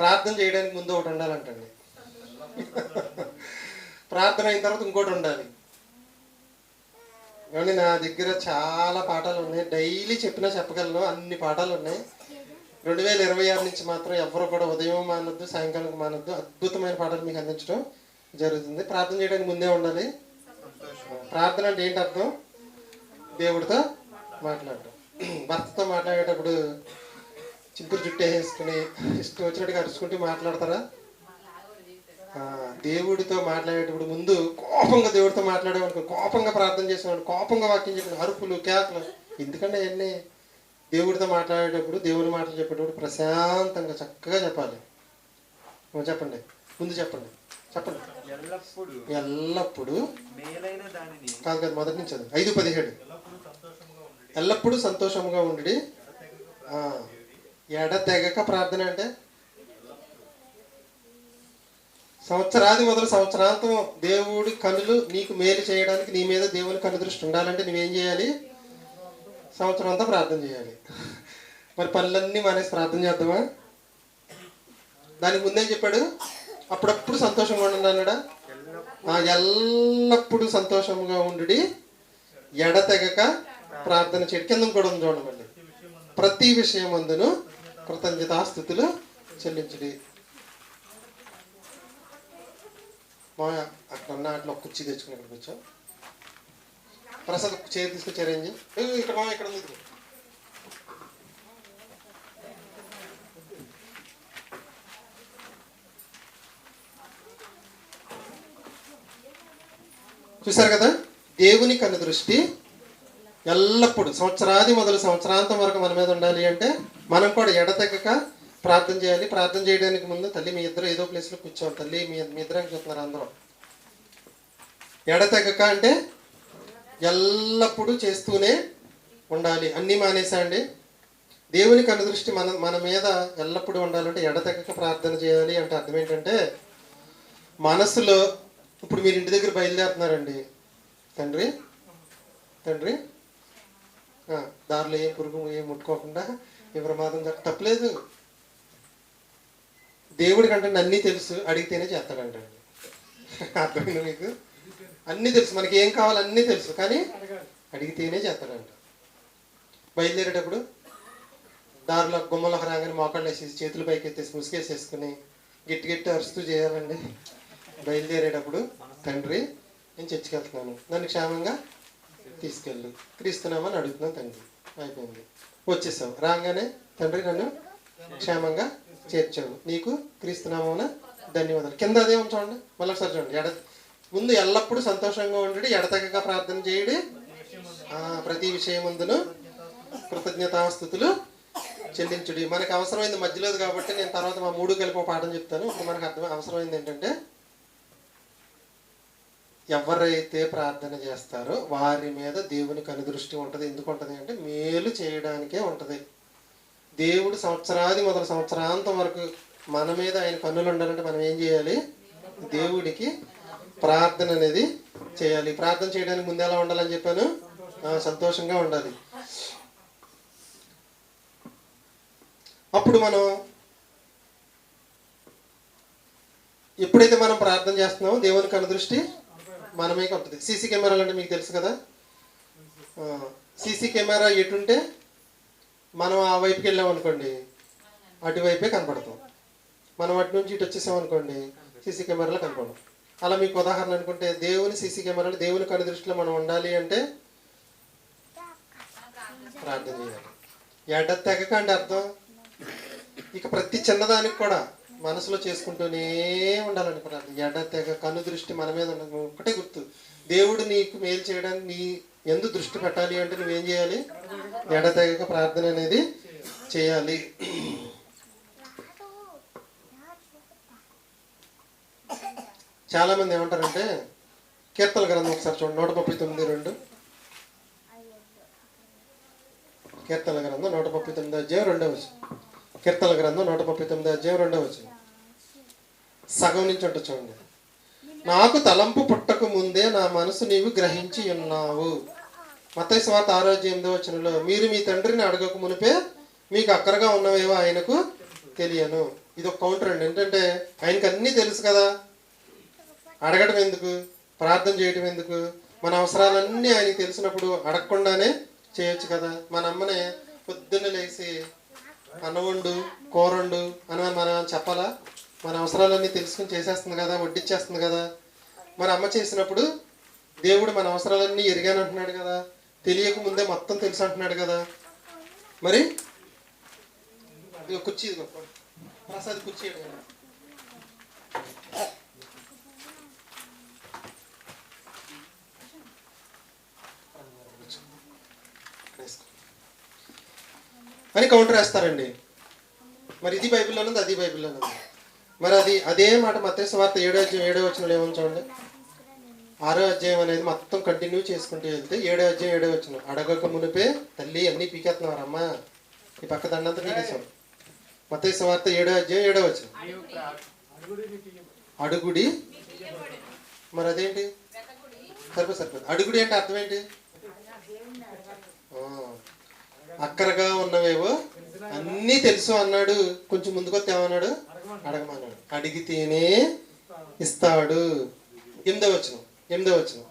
ప్రార్థన చేయడానికి ముందు ఒకటి ఉండాలంటండి. ప్రార్థన అయిన తర్వాత ఇంకోటి ఉండాలి. కానీ నా దగ్గర చాలా పాఠాలు ఉన్నాయి. డైలీ చెప్పినా చెప్పగలను, అన్ని పాఠాలు ఉన్నాయి. 2026 నుంచి మాత్రం ఎవరు కూడా ఉదయం మానొద్దు, సాయంకాలం మానొద్దు. అద్భుతమైన పాఠాలు మీకు అందించడం జరుగుతుంది. ప్రార్థన చేయడానికి ముందే ఉండాలి. ప్రార్థన అంటే ఏంటి అర్థం? దేవుడితో మాట్లాడటం. భర్తతో మాట్లాడేటప్పుడు చింపురు జుట్టు వేసుకుని ఇష్టం వచ్చినట్టుగా అరుచుకుంటూ మాట్లాడతారా? దేవుడితో మాట్లాడేటప్పుడు ముందు కోపంగా దేవుడితో మాట్లాడేవాడు, కోపంగా ప్రార్థన చేసేవాడు, కోపంగా వాక్యం చెప్పిన అరుపులు కేకలు ఎందుకంటే అవన్నీ దేవుడితో మాట్లాడేటప్పుడు దేవుని మాటలు చెప్పేటప్పుడు ప్రశాంతంగా చక్కగా చెప్పాలి. చెప్పండి, ముందు చెప్పండి చెప్పండి. ఎల్లప్పుడూ మేలైన దానిని కాదు కాదు మొదటి నుంచి 5:17 ఎల్లప్పుడూ సంతోషముగా ఉండి ఎడతెగక ప్రార్థన అంటే సంవత్సరాది మొదలు సంవత్సరాంతం దేవుడి కన్నులు నీకు మేలు చేయడానికి నీ మీద దేవుని కన్ను దృష్టి ఉండాలంటే నువ్వేం చేయాలి? సంవత్సరం అంతా ప్రార్థన చేయాలి. మరి పనులన్నీ మానేసి ప్రార్థన చేద్దామా? దానికి ముందేం చెప్పాడు? అప్పుడప్పుడు సంతోషంగా ఉండండి అన్నాడా? ఎల్లప్పుడూ సంతోషంగా ఉండి ఎడతెగక ప్రార్థన చేయడం. కింద కూడా ఉంది చూడండి, మళ్ళీ ప్రతి విషయం అందును కృతజ్ఞతాస్తుతులు చెల్లించుడి. మా అక్కడ ఉన్న అట్లా ఒక కుర్చీ తెచ్చుకుని ఇక్కడికి వచ్చాం. ప్రసాద్ చైర్ తీసుకొచ్చి అరేంజ్ ఇక్కడ మా ఇక్కడ ఉంది. చూసారు కదా, దేవుని కన్ను దృష్టి ఎల్లప్పుడు సంవత్సరాది మొదలు సంవత్సరాంతం వరకు మన మీద ఉండాలి అంటే మనం కూడా ఎడతెగక ప్రార్థన చేయాలి. ప్రార్థన చేయడానికి ముందు తల్లి మీ ఇద్దరు ఏదో ప్లేస్లో కూర్చోవాలి. తల్లి మీ ఇద్దరికి చెప్తున్నారు అందరూ. ఎడతెగక అంటే ఎల్లప్పుడూ చేస్తూనే ఉండాలి. అన్నీ మానేసండి. దేవుని కన్ను దృష్టి మన మీద ఎల్లప్పుడూ ఉండాలంటే ఎడతెగక ప్రార్థన చేయాలి అంటే అర్థం ఏంటంటే మనసులో ఇప్పుడు మీరు ఇంటి దగ్గర బయలుదేరుతున్నారండి. తండ్రి తండ్రి దారిలో ఏం పురుగు ఏం ముట్టుకోకుండా ఏ ప్రమాదం తప్పలేదు. దేవుడికి అంటే అన్నీ తెలుసు, అడిగితేనే చేస్తాడంటండి. అర్థమైంది మీకు? అన్నీ తెలుసు, మనకి ఏం కావాలో అన్నీ తెలుసు, కానీ అడిగితేనే చేస్తాడంట. బయలుదేరేటప్పుడు దారిలో గుమ్మలోకి రాగానే మోకాళ్ళు వేసేసి చేతులు పైకి ఎత్తేసి ముసుగేసేసుకుని గట్టి గట్టి అరుస్తూ చేయాలండి. బయలుదేరేటప్పుడు తండ్రి నేను చర్చికి వెళ్తున్నాను, నన్ను క్షేమంగా తీసుకెళ్ళు, క్రీస్తున్నామని అడుగుతున్నాను తండ్రి. అయిపోయింది, వచ్చేసావు. రాగానే తండ్రి నన్ను క్షేమంగా చేర్చావు, నీకు క్రీస్తున్నామోన ధన్యవాదాలు. కింద అదే చూడండి, మళ్ళీ ఒకసారి చూడండి. ముందు ఎల్లప్పుడూ సంతోషంగా ఉండి ఎడతెగక ప్రార్థన చేయడి, ప్రతి విషయం ముందును కృతజ్ఞతాస్తుతులు చెల్లించుడి. మనకు అవసరమైంది మధ్యలోది కాబట్టి నేను తర్వాత మా 3 కలిపి పాఠం చెప్తాను. ఇప్పుడు మనకు అవసరమైంది ఏంటంటే ఎవరైతే ప్రార్థన చేస్తారో వారి మీద దేవుని కనుదృష్టి ఉంటుంది. ఎందుకు ఉంటుంది అంటే మేలు చేయడానికే ఉంటుంది. దేవుడు సంవత్సరాది మొదలు సంవత్సరాంతం వరకు మన మీద ఆయన కన్నులు ఉండాలంటే మనం ఏం చేయాలి? దేవుడికి ప్రార్థన అనేది చేయాలి. ప్రార్థన చేయడానికి ముందు ఎలా ఉండాలని చెప్పాను? సంతోషంగా ఉండాలి. అప్పుడు మనం ఎప్పుడైతే మనం ప్రార్థన చేస్తున్నామో దేవుని కనుదృష్టి మనమే ఉంటుంది. సీసీ కెమెరాలు అంటే మీకు తెలుసు కదా, సీసీ కెమెరా ఎటుంటే మనం ఆ వైపుకి వెళ్ళాం అనుకోండి అటువైపే కనపడతాం. మనం అటు నుంచి ఇటు వచ్చేసాం అనుకోండి సీసీ కెమెరాలో కనపడం. అలా మీకు ఉదాహరణ అనుకుంటే దేవుని సీసీ కెమెరాలు దేవుని కనుదృష్టిలో మనం ఉండాలి అంటే ప్రార్థన చేయాలి. ఎడతెగక అంటే అర్థం ఇక ప్రతి చిన్నదానికి కూడా మనసులో చేసుకుంటూనే ఉండాలని ప్రార్థన. ఎడతెగ కన్ను దృష్టి మన మీద ఒకటే గుర్తు, దేవుడు నీకు మేలు చేయడానికి నీ ఎందు దృష్టి పెట్టాలి అంటే నువ్వేం చేయాలి? ఎడతెగక ప్రార్థన అనేది చేయాలి. చాలా మంది ఏమంటారంటే కీర్తన గ్రంథం ఒకసారి చూడండి, 139:2. కీర్తన గ్రంథం 139:2. కీర్తన గ్రంథం 139:2 సగం నుంచి ఉంటుంది చూడండి. నాకు తలంపు పుట్టక ముందే నా మనసు నీవు గ్రహించి ఉన్నావు. మత్తయి సువార్త 6:8 మీరు మీ తండ్రిని అడగక మునిపే మీకు అక్కరగా ఉన్నవేవో ఆయనకు తెలియను. ఇది ఒక కౌంటర్ అండి. ఏంటంటే ఆయనకు అన్నీ తెలుసు కదా, అడగడం ఎందుకు, ప్రార్థన చేయడం ఎందుకు? మన అవసరాలన్నీ ఆయనకి తెలిసినప్పుడు అడగకుండానే చేయొచ్చు కదా. మన అమ్మనే పొద్దున్న లేచి అన్నవండు కూరండు అని మనం చెప్పాలా? మన అవసరాలన్నీ తెలుసుకుని చేసేస్తుంది కదా, వడ్డిచ్చేస్తుంది కదా. మన అమ్మ చేసినప్పుడు దేవుడు మన అవసరాలన్నీ ఎరిగానంటున్నాడు కదా. తెలియక ముందే మొత్తం తెలుసు అంటున్నాడు కదా. మరి ఇదిగో కుర్చీ, ఇదిగో ప్రసాద్ కుర్చీ ఇవ్వండి. అని కౌంటర్ వేస్తారండి. మరి ఇది బైబిల్లో ఉంది, అది బైబిల్లో ఉంది. మరి అదే మాట మత్తయి సువార్త 7వ అధ్యాయం 7వ వచనంలో ఏమని చూడండి. 6వ అధ్యాయం అనేది మొత్తం కంటిన్యూ చేసుకుంటూ వెళ్తే 7వ అధ్యాయం 7వ వచనం, అడగక మునిపే తల్లి అన్నీ పీకేస్తున్నారు అమ్మా, ఈ పక్క దండంతా పీకేసాం. మత్తయి సువార్త 7వ అధ్యాయం 7వ వచనం, అడుగుడి. మరి అదేంటి? సరిపోదు. అడుగుడి అంటే అర్థం ఏంటి? అక్కరగా ఉన్నవేవో అన్నీ తెలుసు అన్నాడు. కొంచెం ముందుకొస్తే ఏమన్నాడు? అడగమన్నాడు. అడిగితేనే ఇస్తాడు. 8వ వచనం 7:8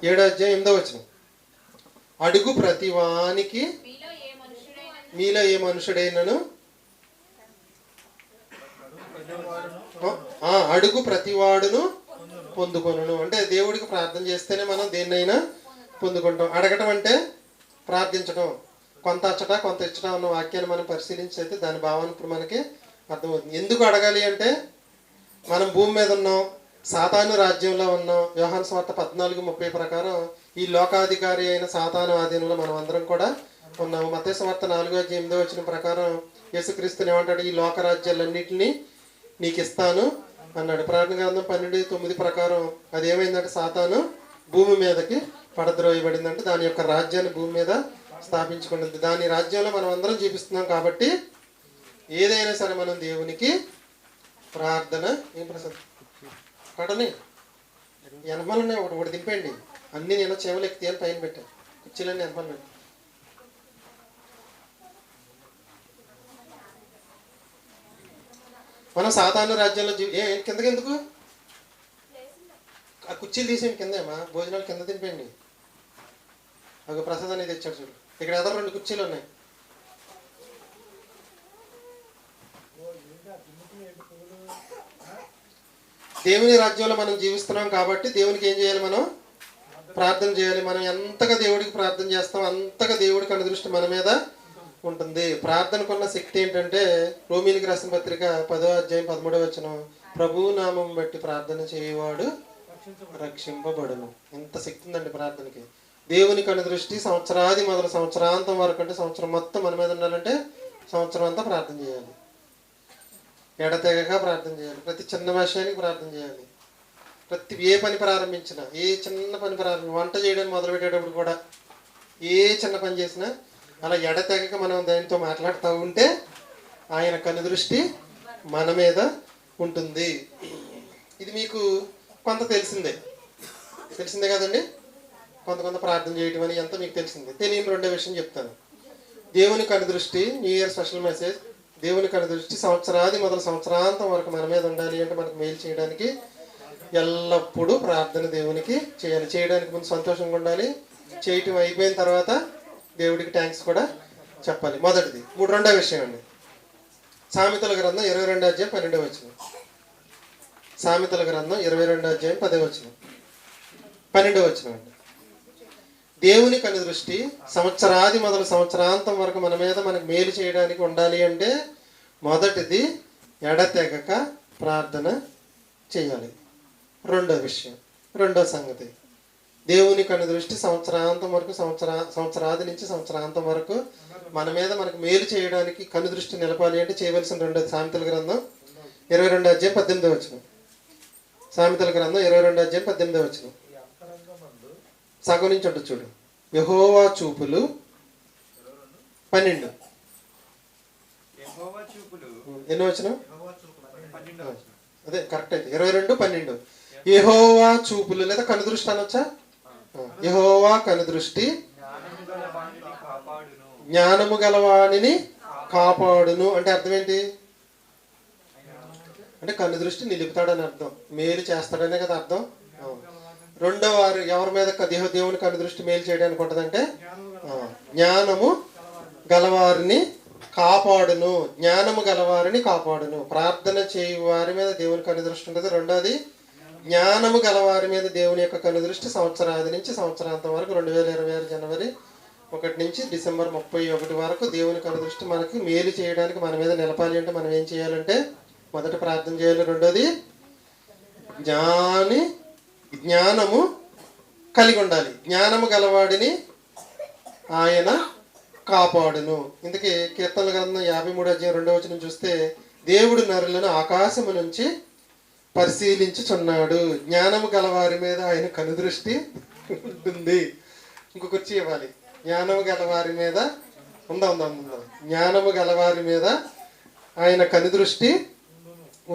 7వ అధ్యాయం 8వ వచనం, అడుగు ప్రతివానికి మీలో ఏ మనుషుడైనను అడుగు ప్రతివాడును పొందుకొనును. అంటే దేవుడికి ప్రార్థన చేస్తేనే మనం దేన్నైనా పొందుకుంటాం. అడగటం అంటే ప్రార్థించడం. కొంత అచ్చట కొంత ఇచ్చట ఉన్న వాక్యాన్ని మనం పరిశీలించి అయితే దాని భావన ఇప్పుడు మనకి అర్థమవుతుంది. ఎందుకు అడగాలి అంటే, మనం భూమి మీద ఉన్నాం, సాతాను రాజ్యంలో ఉన్నాం. యోహాను సువార్త 14:30 ప్రకారం ఈ లోకాధికారి అయిన సాతాను ఆధీనంలో మనం అందరం కూడా ఉన్నాము. మత్తయి సువార్త 4వ అధ్యాయం 8వ వచనం ప్రకారం యేసుక్రీస్తుని ఏమంటాడు? ఈ లోక రాజ్యాలన్నింటినీ నీకు ఇస్తాను అన్నాడు. ప్రకటన గ్రంథం 12:9 ప్రకారం అది ఏమైందంటే, సాతాను భూమి మీదకి పడద్రోయబడిందంటే దాని యొక్క రాజ్యాన్ని భూమి మీద స్థాపించుకుంటుంది. దాని రాజ్యంలో మనం అందరం జీవిస్తున్నాం కాబట్టి ఏదైనా సరే మనం దేవునికి ప్రార్థన. ఏం ప్రసాద్ కడని ఎనమలనే ఒకటి దింపండి. అన్నీ నేను చెవులు ఎక్కితే అని పైన పెట్టాను. కుర్చీలన్నీ ఎనమలు పెట్టి మనం సాధారణ రాజ్యంలో కిందకెందుకు? ఆ కుర్చీలు తీసేయండి కిందేమా, భోజనాలు కింద తినిపోయండి. ఒక ప్రసాద్ అనేది తెచ్చాడు చూడు. ఇక్కడ ఎదురు 2 కుర్చీలు ఉన్నాయి. దేవుని రాజ్యంలో మనం జీవిస్తున్నాం కాబట్టి దేవునికి ఏం చేయాలి? మనం ప్రార్థన చేయాలి. మనం ఎంతగా దేవుడికి ప్రార్థన చేస్తాం అంతగా దేవుడికి అనుదృష్టి మన మీద ఉంటుంది. ప్రార్థనకున్న శక్తి ఏంటంటే, రోమీయులకు రాసిన పత్రిక 10వ అధ్యాయం 13వ వచనం, ప్రభువు నామం బట్టి ప్రార్థన చేయవాడు రక్షింపబడును. ఎంత శక్తి ఉందండి ప్రార్థనకి. దేవునికి అనుదృష్టి సంవత్సరాది మొదలు సంవత్సరాంతం వరకు, అంటే సంవత్సరం మొత్తం మన మీద ఉండాలంటే సంవత్సరం అంతా ప్రార్థన చేయాలి. ఎడతెగక ప్రార్థన చేయాలి. ప్రతి చిన్న విషయానికి ప్రార్థన చేయాలి. ఏ పని ప్రారంభించినా, ఏ చిన్న పని వంట చేయడానికి మొదలు పెట్టేటప్పుడు కూడా ఏ చిన్న పని చేసినా అలా ఎడతెగక మనం దానితో మాట్లాడుతూ ఉంటే ఆయన కనుదృష్టి మన మీద ఉంటుంది. ఇది మీకు కొంత తెలిసిందే కదండి. కొంత ప్రార్థన చేయటం అని ఎంత మీకు తెలిసిందే. తెలియని రెండో విషయం చెప్తాను. దేవుని కనుదృష్టి, న్యూ ఇయర్ స్పెషల్ మెసేజ్, దేవుని కనుదృష్టి సంవత్సరాది మొదలు సంవత్సరాంతం వరకు మన మీద ఉండాలి అంటే, మనకు మేలు చేయడానికి ఎల్లప్పుడూ ప్రార్థన దేవునికి చేయాలి. చేయడానికి ముందు సంతోషంగా ఉండాలి. చేయటం అయిపోయిన తర్వాత దేవుడికి థ్యాంక్స్ కూడా చెప్పాలి. మొదటిది. రెండో విషయం అండి, సామెతల గ్రంథం 22వ అధ్యాయం 12వ వచనం. సామెతల గ్రంథం 22వ అధ్యాయం 10వ వచనం 12వ వచనం అండి. దేవుని కనుదృష్టి సంవత్సరాది మొదలు సంవత్సరాంతం వరకు మన మీద మనకు మేలు చేయడానికి ఉండాలి అంటే, మొదటిది ఎడతెగక ప్రార్థన చేయాలి. రెండో సంగతి, దేవుని కనుదృష్టి సంవత్సరాంతం వరకు సంవత్సరాది నుంచి సంవత్సరాంతం వరకు మన మీద మనకు మేలు చేయడానికి కనుదృష్టి నిలపాలి అంటే చేయవలసిన రెండోది. సామెతల గ్రంథం 22వ అధ్యాయం 18వ వచనం. సామెతల గ్రంథం 22వ అధ్యాయం 18వ వచనం. సగం నుంచి ఉంటుంది చూడు. యెహోవా చూపులు 12. ఎన్నో వచనం? అదే కరెక్ట్ అయితే 22:12. యెహోవా చూపులు లేదా కనుదృష్టి అనొచ్చా? యెహోవా కనుదృష్టి జ్ఞానము గలవానిని కాపాడును. అంటే అర్థం ఏంటి? అంటే కనుదృష్టి నిలుపుతాడని అర్థం, మేలు చేస్తాడనే కదా అర్థం. రెండో వారు ఎవరి మీద దేవుని కనుదృష్టి మేలు చేయడానికి ఉంటుందంటే, జ్ఞానము గలవారిని కాపాడును. జ్ఞానము గలవారిని కాపాడును. ప్రార్థన చేయు వారి మీద దేవుని కనుదృష్టి ఉంటుంది. రెండోది జ్ఞానము గలవారి మీద దేవుని యొక్క కనుదృష్టి సంవత్సరాది నుంచి సంవత్సరాంతం వరకు 2026 జనవరి 1 నుంచి డిసెంబర్ 31 వరకు దేవుని కనుదృష్టి మనకి మేలు చేయడానికి మన మీద నిలపాలి అంటే మనం ఏం చేయాలంటే మొదట ప్రార్థన చేయాలి. రెండోది జ్ఞానము కలిగి ఉండాలి. జ్ఞానము గలవాడిని ఆయన కాపాడును. ఇందుకే కీర్తనల గ్రంథం 53:2 చూస్తే దేవుడు నరులను ఆకాశము నుంచి పరిశీలించుచున్నాడు. జ్ఞానము గలవారి మీద ఆయన కనుదృష్టి ఉంటుంది. ఇంకొక కుర్చీ ఇవ్వాలి. జ్ఞానము గలవారి మీద ఉందా జ్ఞానము గలవారి మీద ఆయన కనుదృష్టి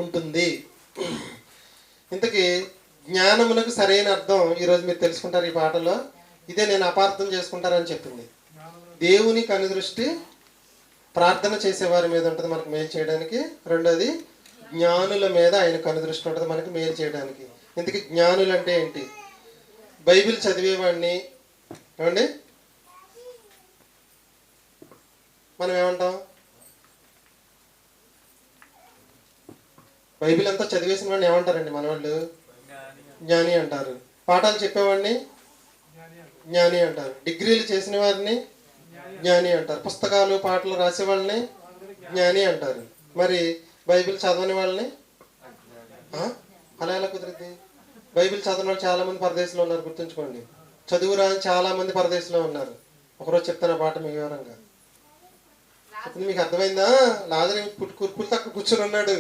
ఉంటుంది. ఇంతకీ జ్ఞానమునకు సరైన అర్థం ఈరోజు మీరు తెలుసుకుంటారు ఈ పాటలో. ఇదే నేను అపార్థం చేసుకుంటారని చెప్పింది. దేవుని కనుదృష్టి ప్రార్థన చేసేవారి మీద ఉంటుంది మనకు మేలు చేయడానికి. రెండోది జ్ఞానుల మీద ఆయన కనుదృష్టి ఉంటుంది మనకి మేలు చేయడానికి. ఇంతకీ జ్ఞానులు అంటే ఏంటి? బైబిల్ చదివేవాడిని ఏమండి మనం ఏమంటాం? బైబిల్ అంతా చదివేసిన వాడిని ఏమంటారండి మన వాళ్ళు? జ్ఞాని అంటారు. పాఠాలు చెప్పేవాడిని జ్ఞాని అంటారు. డిగ్రీలు చేసిన వారిని జ్ఞాని అంటారు. పుస్తకాలు పాటలు రాసే వాళ్ళని జ్ఞాని అంటారు. మరి బైబిల్ చదవని వాళ్ళని అలా ఎలా కుదిరిద్ది? బైబిల్ చదవని వాళ్ళు చాలా మంది పరదేశంలో ఉన్నారు, గుర్తుంచుకోండి. చదువు రాని చాలా మంది పరదేశంలో ఉన్నారు. ఒకరోజు చెప్తాను పాట మీ వివరంగా. ఇప్పుడు మీకు అర్థమైందా? లాజరు కుర్పులు తక్కువ కూర్చొని ఉన్నాడు.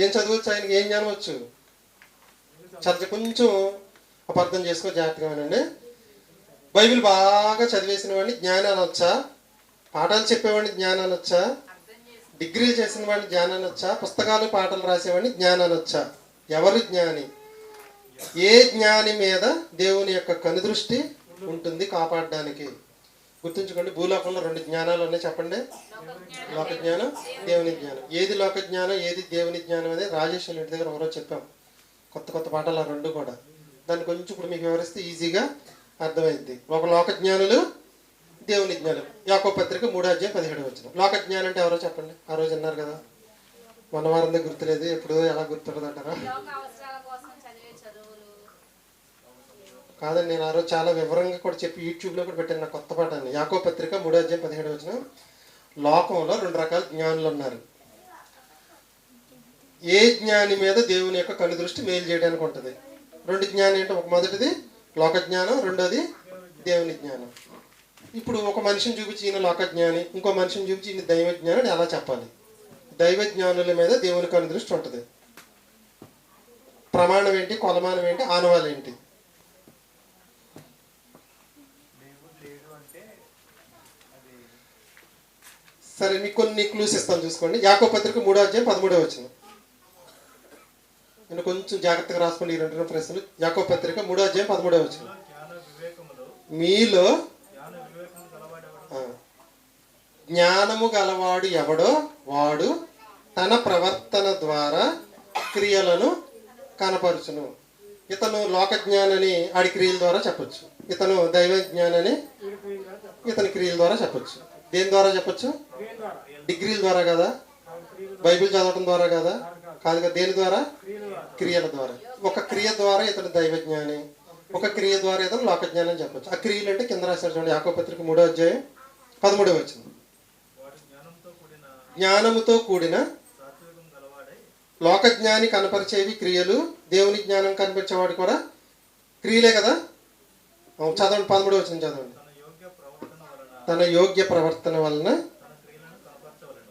ఏం చదవచ్చు ఆయనకి? ఏం జ్ఞానం వచ్చు? కొంచెం అపార్థం చేసుకో జాగ్రత్తగా వినండి. బైబిల్ బాగా చదివేసిన వాడిని జ్ఞాని అనొచ్చా? పాఠాలు చెప్పేవాడిని జ్ఞాని అనొచ్చా? డిగ్రీలు చేసిన వాడిని జ్ఞాని అనొచ్చా? పుస్తకాలు పాటలు రాసేవాడిని జ్ఞాని అనొచ్చా? ఎవరు జ్ఞాని? ఏ జ్ఞాని మీద దేవుని యొక్క కనుదృష్టి ఉంటుంది కాపాడడానికి? గుర్తుంచుకోండి. భూలోకంలో 2 జ్ఞానాలు ఉన్నాయి, చెప్పండి. లోక జ్ఞానం, దేవుని జ్ఞానం. ఏది లోక జ్ఞానం, ఏది దేవుని జ్ఞానం అనేది రాజేష్ ఇంటి దగ్గర ఒకరోజు చెప్పాం. కొత్త పాఠాలు ఆ 2 కూడా. దాన్ని కొంచెం ఇప్పుడు మీకు వివరిస్తే ఈజీగా అర్థమైంది. ఒక లోక జ్ఞానులు, దేవుని జ్ఞానం. యాకోబు పత్రిక 3:17 లోక జ్ఞానం అంటే ఎవరో చెప్పండి. ఆ రోజు అన్నారు కదా, మన వారందే గుర్తులేదు, ఎప్పుడు ఎలా గుర్తుండదు అంటారా? కాదండి, నేను ఆ రోజు చాలా వివరంగా కూడా చెప్పి యూట్యూబ్లో కూడా పెట్టాను నా కొత్త పాఠాన్ని. యాకోబు పత్రిక 3:17 లోకంలో 2 రకాల జ్ఞానులు ఉన్నారు. ఏ జ్ఞాని మీద దేవుని యొక్క కనుదృష్టి మేలు చేయడానికి ఉంటుంది? 2 జ్ఞానం ఏంటో, ఒక మొదటిది లోక జ్ఞానం, రెండోది దేవుని జ్ఞానం. ఇప్పుడు ఒక మనిషిని చూపించి ఈయన లోక జ్ఞాని, ఇంకో మనిషిని చూపించి ఈయన దైవ జ్ఞానం ఎలా చెప్పాలి? దైవ జ్ఞానుల మీద దేవుని కనుదృష్టి ఉంటుంది. ప్రమాణం ఏంటి, కొలమానం ఏంటి, ఆనవాలు ఏంటి? సరే, మీకు కొన్ని క్లూస్ ఇస్తాను, చూసుకోండి. యాకోబు పత్రిక 3:13 నేను కొంచెం జాగ్రత్తగా రాసుకోండి ఈ 2 ప్రశ్నలు. యాకోబు పత్రిక 3:13 మీలో జ్ఞానము గలవాడు ఎవడో వాడు తన ప్రవర్తన ద్వారా క్రియలను కనపరుచును. ఇతను లోక జ్ఞానని ఆడి క్రియల ద్వారా చెప్పొచ్చు. ఇతను దైవ జ్ఞానని ఇతని క్రియల ద్వారా చెప్పొచ్చు. దేని ద్వారా చెప్పొచ్చు? డిగ్రీల ద్వారా కదా, బైబిల్ చదవటం ద్వారా కదా, కాదు కదా. దేని ద్వారా? క్రియల ద్వారా. ఒక క్రియ ద్వారా ఇతను దైవ జ్ఞాని, ఒక క్రియ ద్వారా ఇతను లోక జ్ఞానం చెప్పొచ్చు. ఆ క్రియలు అంటే కింద రాశారు చూడండి, యాకోబు పత్రిక 3:13 జ్ఞానముతో కూడిన లోక జ్ఞాని కనపరిచేవి క్రియలు, దేవుని జ్ఞానం కనిపించేవాడు కూడా క్రియలే కదా. చదవండి, 13 చదవండి. తన యోగ్య ప్రవర్తన వలన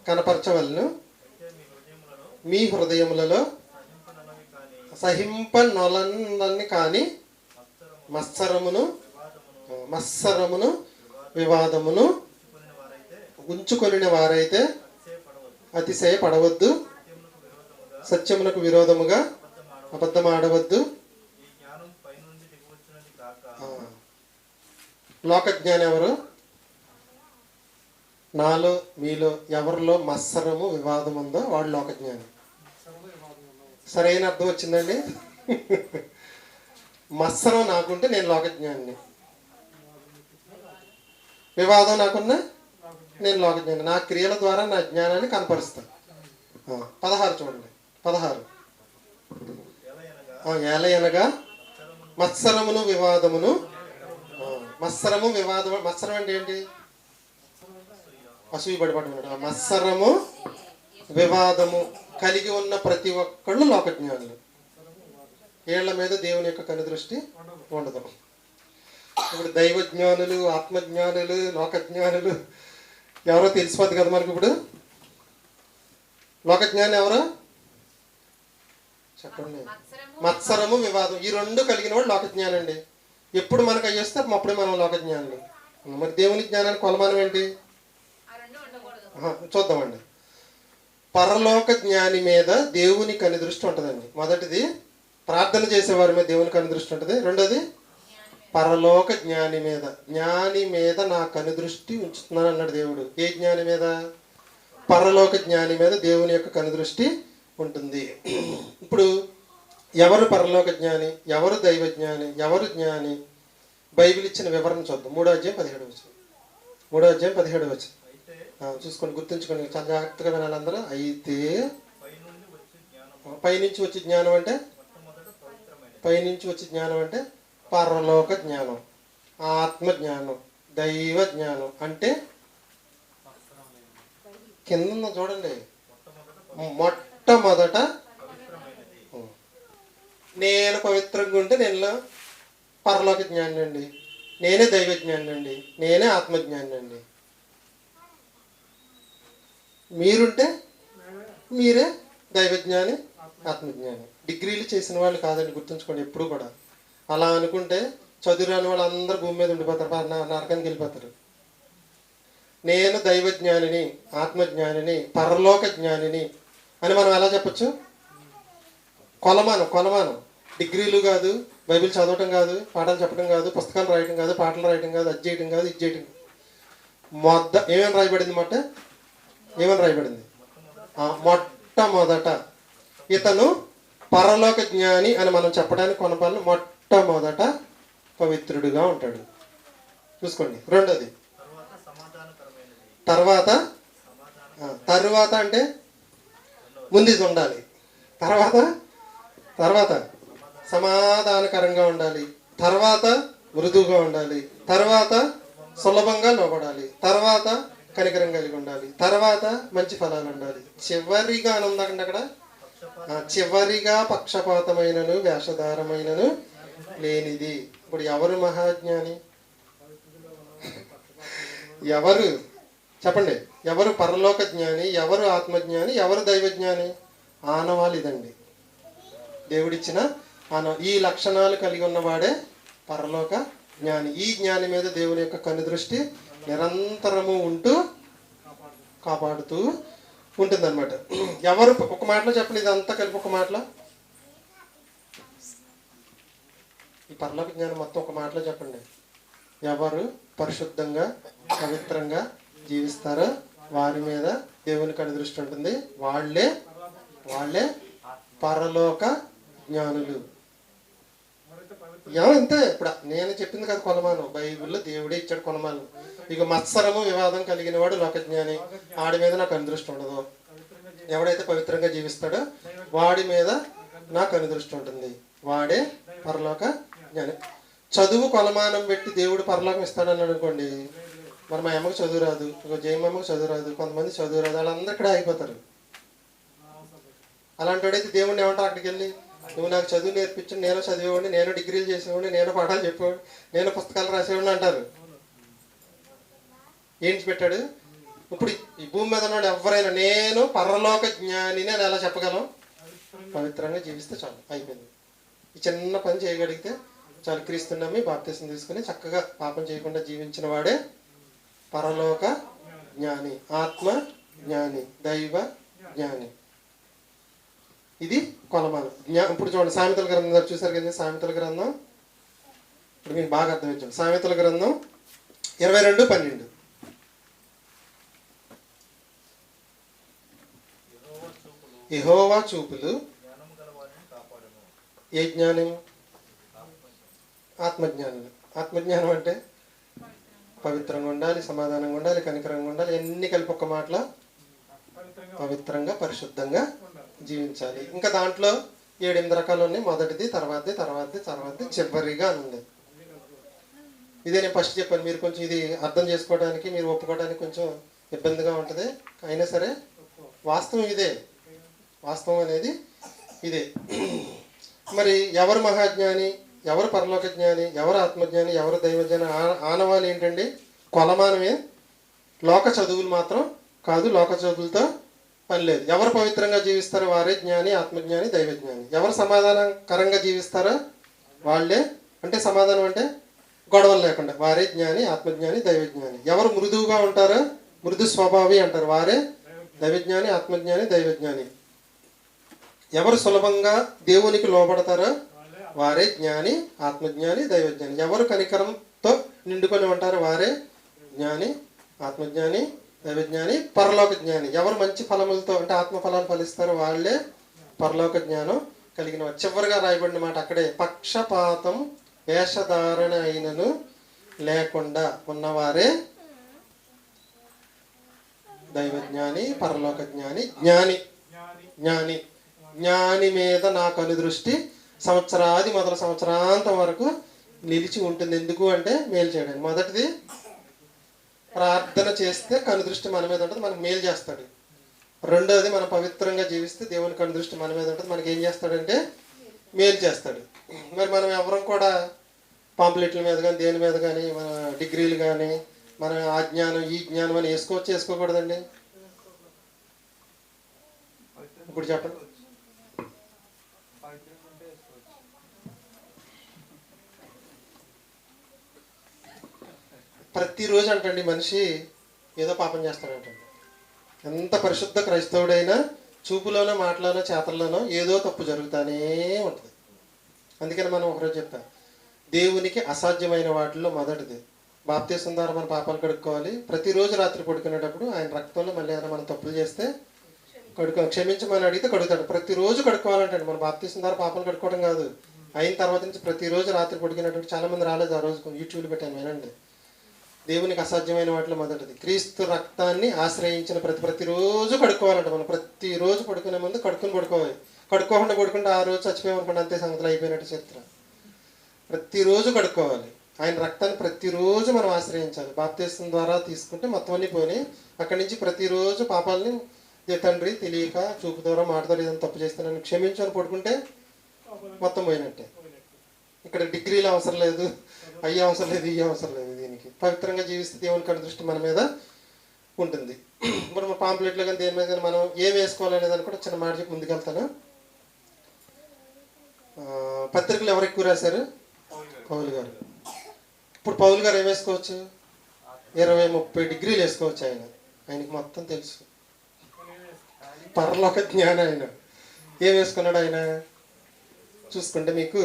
కనపరచవలను మీ హృదయములలో సహింపనొలని కాని మత్సరమును వివాదమును ఉంచుకొనిన వారైతే అతిశయపడవద్దు, సత్యమునకు విరోధముగా అబద్ధం ఆడవద్దు. లోక జ్ఞానం ఎవరు? నాలో మీలో ఎవరిలో మత్సరము వివాదం ఉందో వాడు లోక జ్ఞానం. సరైన అర్థం వచ్చిందండి? మత్సరం నాకుంటే నేను లోక జ్ఞానిని, వివాదం నాకున్నా నేను లోక జ్ఞాని. నా క్రియల ద్వారా నా జ్ఞానాన్ని కనపరుస్తాను. 16 చూడండి, 16 ఏలయనగా మత్సరమును వివాదమును. మత్సరము వివాదము. మత్సరం అంటే ఏంటి? అసూయ పడిపడమన్నాడు. మత్సరము వివాదము కలిగి ఉన్న ప్రతి ఒక్కళ్ళు లోకజ్ఞానులు. వీళ్ళ మీద దేవుని యొక్క కనుదృష్టి ఉండదు. ఇప్పుడు దైవజ్ఞానులు, ఆత్మజ్ఞానులు, లోకజ్ఞానులు ఎవరో తెలిసిపోద్ది కదా మనకి. ఇప్పుడు లోకజ్ఞాని ఎవరో చెప్పండి. మత్సరము వివాదం ఈ రెండు కలిగిన వాడు లోకజ్ఞానం అండి. ఎప్పుడు మనకు అయ్యేస్తే అప్పుడే మనం లోకజ్ఞానులు. మరి దేవుని జ్ఞానానికి కొలమానం ఏంటి చూద్దామండి. పరలోక జ్ఞాని మీద దేవుని కనుదృష్టి ఉంటుందండి. మొదటిది ప్రార్థన చేసేవారి మీద దేవుని కనుదృష్టి ఉంటుంది. రెండోది పరలోక జ్ఞాని మీద. జ్ఞాని మీద నా కనుదృష్టి ఉంచుతున్నాను అన్నాడు దేవుడు. ఏ జ్ఞాని మీద? పరలోక జ్ఞాని మీద దేవుని యొక్క కనుదృష్టి ఉంటుంది. ఇప్పుడు ఎవరు పరలోక జ్ఞాని, ఎవరు దైవ జ్ఞాని, ఎవరు జ్ఞాని? బైబిల్ ఇచ్చిన వివరణ చూద్దాం. 3వ అధ్యాయం 17వ వచనం. 3వ అధ్యాయం 17వ వచనం చూసుకోండి, గుర్తుంచుకోండి, చాలా జాగ్రత్తగా వినాలి అందరూ. అయితే పైనుంచి వచ్చే జ్ఞానం అంటే, పైనుంచి వచ్చే జ్ఞానం అంటే పరలోక జ్ఞానం, ఆత్మ జ్ఞానం, దైవ జ్ఞానం. అంటే కింద చూడండి, మొట్టమొదట నేను పవిత్రంగా ఉంటే నేను పరలోక జ్ఞాని అండి, నేనే దైవ జ్ఞాని అండి, నేనే ఆత్మజ్ఞాని అండి. మీరుంటే మీరే దైవజ్ఞాని, ఆత్మజ్ఞాని. డిగ్రీలు చేసిన వాళ్ళు కాదండి, గుర్తుంచుకోండి ఎప్పుడు కూడా. అలా అనుకుంటే చదువురాని వాళ్ళు అందరూ భూమి మీద ఉండిపోతారు, నరకానికి వెళ్ళిపోతారు. నేను దైవజ్ఞానిని, ఆత్మజ్ఞానిని, పరలోక జ్ఞానిని అని మనం ఎలా చెప్పచ్చు? కొలమానం. డిగ్రీలు కాదు, బైబిల్ చదవటం కాదు, పాఠాలు చెప్పడం కాదు, పుస్తకాలు రాయటం కాదు, పాటలు రాయటం కాదు, అది చేయటం కాదు, ఇది చేయటం కాదు. ఏమేమి రాయబడింది మాట? ఏమని రాయబడింది? మొట్టమొదట ఇతను పరలోక జ్ఞాని అని మనం చెప్పడానికి కొనపాలను. మొట్టమొదట పవిత్రుడుగా ఉంటాడు. చూసుకోండి. రెండోది తర్వాత అంటే ముందు ఇది ఉండాలి. తర్వాత సమాధానకరంగా ఉండాలి. తర్వాత మృదువుగా ఉండాలి. తర్వాత సులభంగా లోబడాలి. తర్వాత కనికరం కలిగి ఉండాలి. తర్వాత మంచి ఫలాలు ఉండాలి. చివరిగా ఆనందండి అక్కడ, చివరిగా పక్షపాతమైనను వేషధారమైనను లేనిది. ఇప్పుడు ఎవరు మహాజ్ఞాని? ఎవరు చెప్పండి? ఎవరు పరలోక జ్ఞాని, ఎవరు ఆత్మజ్ఞాని, ఎవరు దైవజ్ఞాని? ఆనవాళ్ళు ఇదండి, దేవుడిచ్చిన ఈ లక్షణాలు కలిగి ఉన్నవాడే పరలోక జ్ఞాని. ఈ జ్ఞాని మీద దేవుని యొక్క కనుదృష్టి నిరంతరము ఉంటూ కాపాడుతూ ఉంటుందన్నమాట. ఎవరు ఒక మాటలో చెప్పండి, ఇదంతా కలిపి ఒక మాటలో, ఈ పరలోక జ్ఞానం మొత్తం ఒక మాటలో చెప్పండి. ఎవరు పరిశుద్ధంగా పవిత్రంగా జీవిస్తారో వారి మీద దేవుని కనుదృష్టి ఉంటుంది. వాళ్ళే పరలోక జ్ఞానులు. అంతే. ఇప్పుడు నేను చెప్పింది కదా కొలమానం, బైబిల్లో దేవుడే ఇచ్చాడు కొలమానం. ఇక మత్సరము వివాదం కలిగిన వాడు లోకజ్ఞాని, వాడి మీద నాకు అనుదృష్టి ఉండదు. ఎవడైతే పవిత్రంగా జీవిస్తాడో వాడి మీద నాకు అనుదృష్టి ఉంటుంది, వాడే పరలోక జ్ఞాని. చదువు కొలమానం పెట్టి దేవుడు పరలోకం ఇస్తాడని అనుకోండి, మరి మా అమ్మకు చదువు రాదు, జయమ్మకు చదువు రాదు, కొంతమంది చదువు రాదు, వాళ్ళందరూ ఇక్కడ ఆగిపోతారు. అలాంటి వాడైతే దేవుడిని ఏమంటారు? అక్కడికి వెళ్ళి నువ్వు నాకు చదువు నేర్పించు, నేను చదివేవాడిని, నేను డిగ్రీలు చేసేవాడిని, నేను పాఠాలు చెప్పేవాడిని, నేను పుస్తకాలు రాసేవాడిని అంటారు. ఏంటి పెట్టాడు? ఇప్పుడు ఈ భూమి మీద ఉన్నాడు ఎవరైనా నేను పరలోక జ్ఞానిని అని ఎలా చెప్పగలం? పవిత్రంగా జీవిస్తే చాలు, అయిపోయింది. ఈ చిన్న పని చేయగలిగితే చాలు. క్రీస్తుని నమ్మి బాప్తిసం తీసుకుని చక్కగా పాపం చేయకుండా జీవించిన వాడే పరలోక జ్ఞాని, ఆత్మ జ్ఞాని, దైవ జ్ఞాని. ఇది కొలమానం. ఇప్పుడు చూడండి, సామెతల గ్రంథం చూసారు కదా. సామెతల గ్రంథం ఇప్పుడు మీకు బాగా అర్థమవుతుంది. సామెతల గ్రంథం 22:12. యెహోవా చూపులు ఏ జ్ఞానం? ఆత్మజ్ఞానులు. ఆత్మజ్ఞానం అంటే పవిత్రంగా ఉండాలి, సమాధానంగా ఉండాలి, కనికరంగా ఉండాలి, ఎన్ని కలిపి ఒక్క మాటలో పవిత్రంగా పరిశుద్ధంగా జీవించాలి. ఇంకా దాంట్లో 7-8 రకాలు ఉన్నాయి. మొదటిది, తర్వాతది చివరిగా అని ఉంది. ఇదే నేను ఫస్ట్ చెప్పాను. మీరు కొంచెం ఇది అర్థం చేసుకోవడానికి, మీరు ఒప్పుకోవడానికి కొంచెం ఇబ్బందిగా ఉంటుంది. అయినా సరే వాస్తవం ఇదే. వాస్తవం అనేది ఇదే. మరి ఎవరు మహాజ్ఞాని, ఎవరు పరలోక జ్ఞాని, ఎవరు ఆత్మజ్ఞాని, ఎవరు దైవజ్ఞాని ఆనవాళ్ళు ఏంటండి? కొలమానమే. లోక చదువులు మాత్రం కాదు. లోక చదువులతో పని లేదు. ఎవరు పవిత్రంగా జీవిస్తారో వారే జ్ఞాని, ఆత్మజ్ఞాని, దైవజ్ఞాని. ఎవరు సమాధానకరంగా జీవిస్తారో వాళ్ళే, అంటే సమాధానం అంటే గొడవలు లేకుండా, వారే జ్ఞాని, ఆత్మజ్ఞాని, దైవజ్ఞాని. ఎవరు మృదువుగా ఉంటారో, మృదు స్వభావి అంటారు, వారే దైవజ్ఞాని, ఆత్మజ్ఞాని, దైవజ్ఞాని. ఎవరు సులభంగా దేవునికి లోబడతారో వారే జ్ఞాని, ఆత్మజ్ఞాని, దైవజ్ఞాని. ఎవరు కనికరంతో నిండుకొని ఉంటారో వారే జ్ఞాని, ఆత్మజ్ఞాని, దైవజ్ఞాని, పరలోక జ్ఞాని. ఎవరు మంచి ఫలములతో అంటే ఆత్మఫలాలు ఫలిస్తారో వాళ్ళే పరలోక జ్ఞానం కలిగిన వారు. చివరిగా రాయబడిన మాట అక్కడే, పక్షపాతం వేషధారణ అయినను లేకుండా ఉన్నవారే దైవజ్ఞాని, పరలోక జ్ఞాని, జ్ఞాని. జ్ఞాని జ్ఞాని మీద నా కనుదృష్టి సంవత్సరాది మొదల సంవత్సరాంతం వరకు నిలిచి ఉంటుంది. ఎందుకు అంటే మేలు చేయడానికి. మొదటిది, ప్రార్థన చేస్తే కనుదృష్టి మన మీద ఉంటుంది, మనకు మేలు చేస్తాడు. రెండోది, మనం పవిత్రంగా జీవిస్తే దేవుని కనుదృష్టి మన మీద ఉంటుంది, మనకి ఏం చేస్తాడంటే మేలు చేస్తాడు. మరి మనం ఎవరం కూడా పాంప్లెట్ల మీద కానీ, దేని మీద కానీ, మన డిగ్రీలు కానీ, మన ఆ జ్ఞానం ఈ జ్ఞానం అని వేసుకోకూడదండి. ఇప్పుడు చెప్పండి. ప్రతిరోజు అంటండి మనిషి ఏదో పాపం చేస్తాడంటండి. ఎంత పరిశుద్ధ క్రైస్తవుడైనా చూపులోనో, మాటలోనో, చేతల్లోనో ఏదో తప్పు జరుగుతూనే ఉంటుంది. అందుకని మనం ఒకరోజు చెప్పాం, దేవునికి అసాధ్యమైన వాటిల్లో మొదటిది బాప్తీసం ద్వారా మన పాపాలు కడుక్కోవాలి. ప్రతిరోజు రాత్రి పడుకునేటప్పుడు ఆయన రక్తంలో మళ్ళీ ఏదైనా మనం తప్పులు చేస్తే క్షమించమని అడిగితే కడుగుతాడు. ప్రతిరోజు కడుక్కోవాలంటే మన బాప్తీసం ద్వారా పాపాలు కడుక్కోవడం కాదు, అయిన తర్వాత నుంచి ప్రతిరోజు రాత్రి పడుకునేటప్పుడు. చాలా మంది రాలేదు ఆ రోజు, యూట్యూబ్లో పెట్టాను వినండి. దేవునికి అసాధ్యమైన వాటిలో మొదటిది క్రీస్తు రక్తాన్ని ఆశ్రయించిన ప్రతిరోజు కడుక్కోవాలంట. మనం ప్రతిరోజు పడుకునే ముందు పడుకోవాలి. కడుక్కోకుండా పడుకుంటే ఆ రోజు చచ్చిపోయామనుకోండి, అంతే, సంగతులు అయిపోయినట్టు చరిత్ర. ప్రతిరోజు కడుక్కోవాలి. ఆయన రక్తాన్ని ప్రతిరోజు మనం ఆశ్రయించాలి. బాప్తీసం ద్వారా తీసుకుంటే మొత్తం అన్ని పోయి అక్కడి నుంచి ప్రతిరోజు పాపాలని, తండ్రి తెలియక చూపు ద్వారా, మాట ద్వారా ఏదైనా తప్పు చేస్తే నన్ను క్షమించు అని పడుకుంటే మొత్తం పోయినట్టే. ఇక్కడ డిగ్రీలు అవసరం లేదు, అయ్యే అవసరం లేదు, ఇయ్యే అవసరం లేదు. దీనికి పవిత్రంగా జీవిస్తే దేవుని కనుదృష్టి మన మీద ఉంటుంది. ఇప్పుడు మన పాంప్లెట్లో కానీ దేని మీద కానీ మనం ఏం వేసుకోవాలనే దాన్ని కూడా చిన్న మాట చెప్పి ముందుకెళ్తాను. పత్రికలు ఎవరు ఎక్కువ రాశారు? పౌలు గారు. ఇప్పుడు పౌలు గారు ఏం వేసుకోవచ్చు? 20-30 డిగ్రీలు వేసుకోవచ్చు. ఆయనకి మొత్తం తెలుసు. పరలోక జ్ఞానం. ఆయన ఏం వేసుకున్నాడు? ఆయన చూసుకుంటే మీకు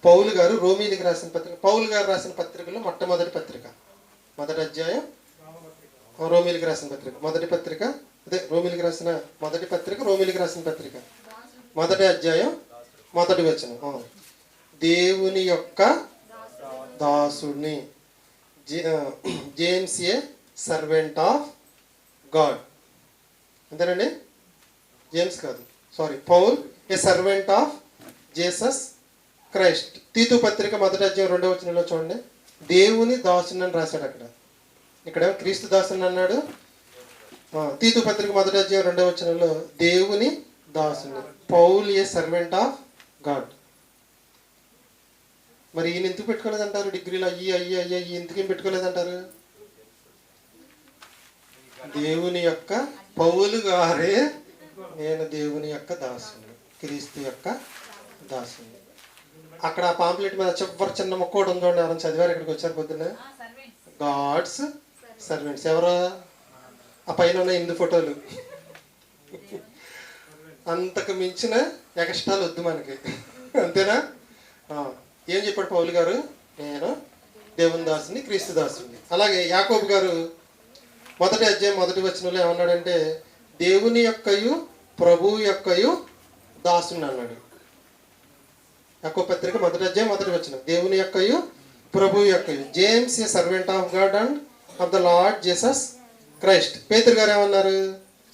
పౌలు గారు రోమీలికి రాసిన పత్రిక, పౌలు గారు రాసిన పత్రికలో మొట్టమొదటి పత్రిక, మొదటి అధ్యాయం, రోమీలికి రాసిన పత్రిక, మొదటి పత్రిక, అదే రోమీలికి రాసిన మొదటి పత్రిక, రోమీలికి రాసిన పత్రిక, మొదటి అధ్యాయం, మొదటి వచనం. దేవుని యొక్క దాసుని, James a servant of God. అంతేనండి? జేమ్స్ కాదు, sorry, Paul a servant of Jesus Christ. తీతు పత్రిక మొదటి అధ్యాయం 2వ వచనంలో చూడండి, దేవుని దాసుని అని రాశాడు. ఇక్కడేమో క్రీస్తు దాసుని అన్నాడు. తీతు పత్రిక మొదటి అధ్యాయం 2వ వచనంలో దేవుని దాసుని, Paul a servant of God. మరి ఈయన ఎందుకు పెట్టుకోలేదంటారు? డిగ్రీలు అయ్యి ఎందుకేం పెట్టుకోలేదంటారు? దేవుని యొక్క, పౌలు గారే నేను దేవుని యొక్క దాసుని, క్రీస్తు యొక్క దాసుని. అక్కడ ఆ పాంప్లెట్ మీద చిన్న మొక్క కూడా ఉందండి. ఎవరైనా చదివారు? ఇక్కడికి వచ్చారు పొద్దున్న. God's servants. ఎవరు? ఆ పైన ఉన్న 8 ఫోటోలు. అంతకు మించిన ఎక్స్ట్రాలు వద్దు మనకి, అంతేనా? ఏం చెప్పాడు పౌలు గారు? నేను దేవుని దాసుని, క్రీస్తు దాసుని. అలాగే యాకోబు గారు మొదటి అధ్యాయం మొదటి వచనంలో ఏమన్నాడంటే దేవుని యొక్కయు ప్రభువు యొక్కయు దాసుని అన్నాడు. యాకోబు పత్రిక మొదటి అధ్యాయం మొదటి వచనం, దేవుని యొక్కయు ప్రభువు యొక్కయు. James a servant of God and of the lord Jesus Christ. పేతురు గారు ఏమన్నారు?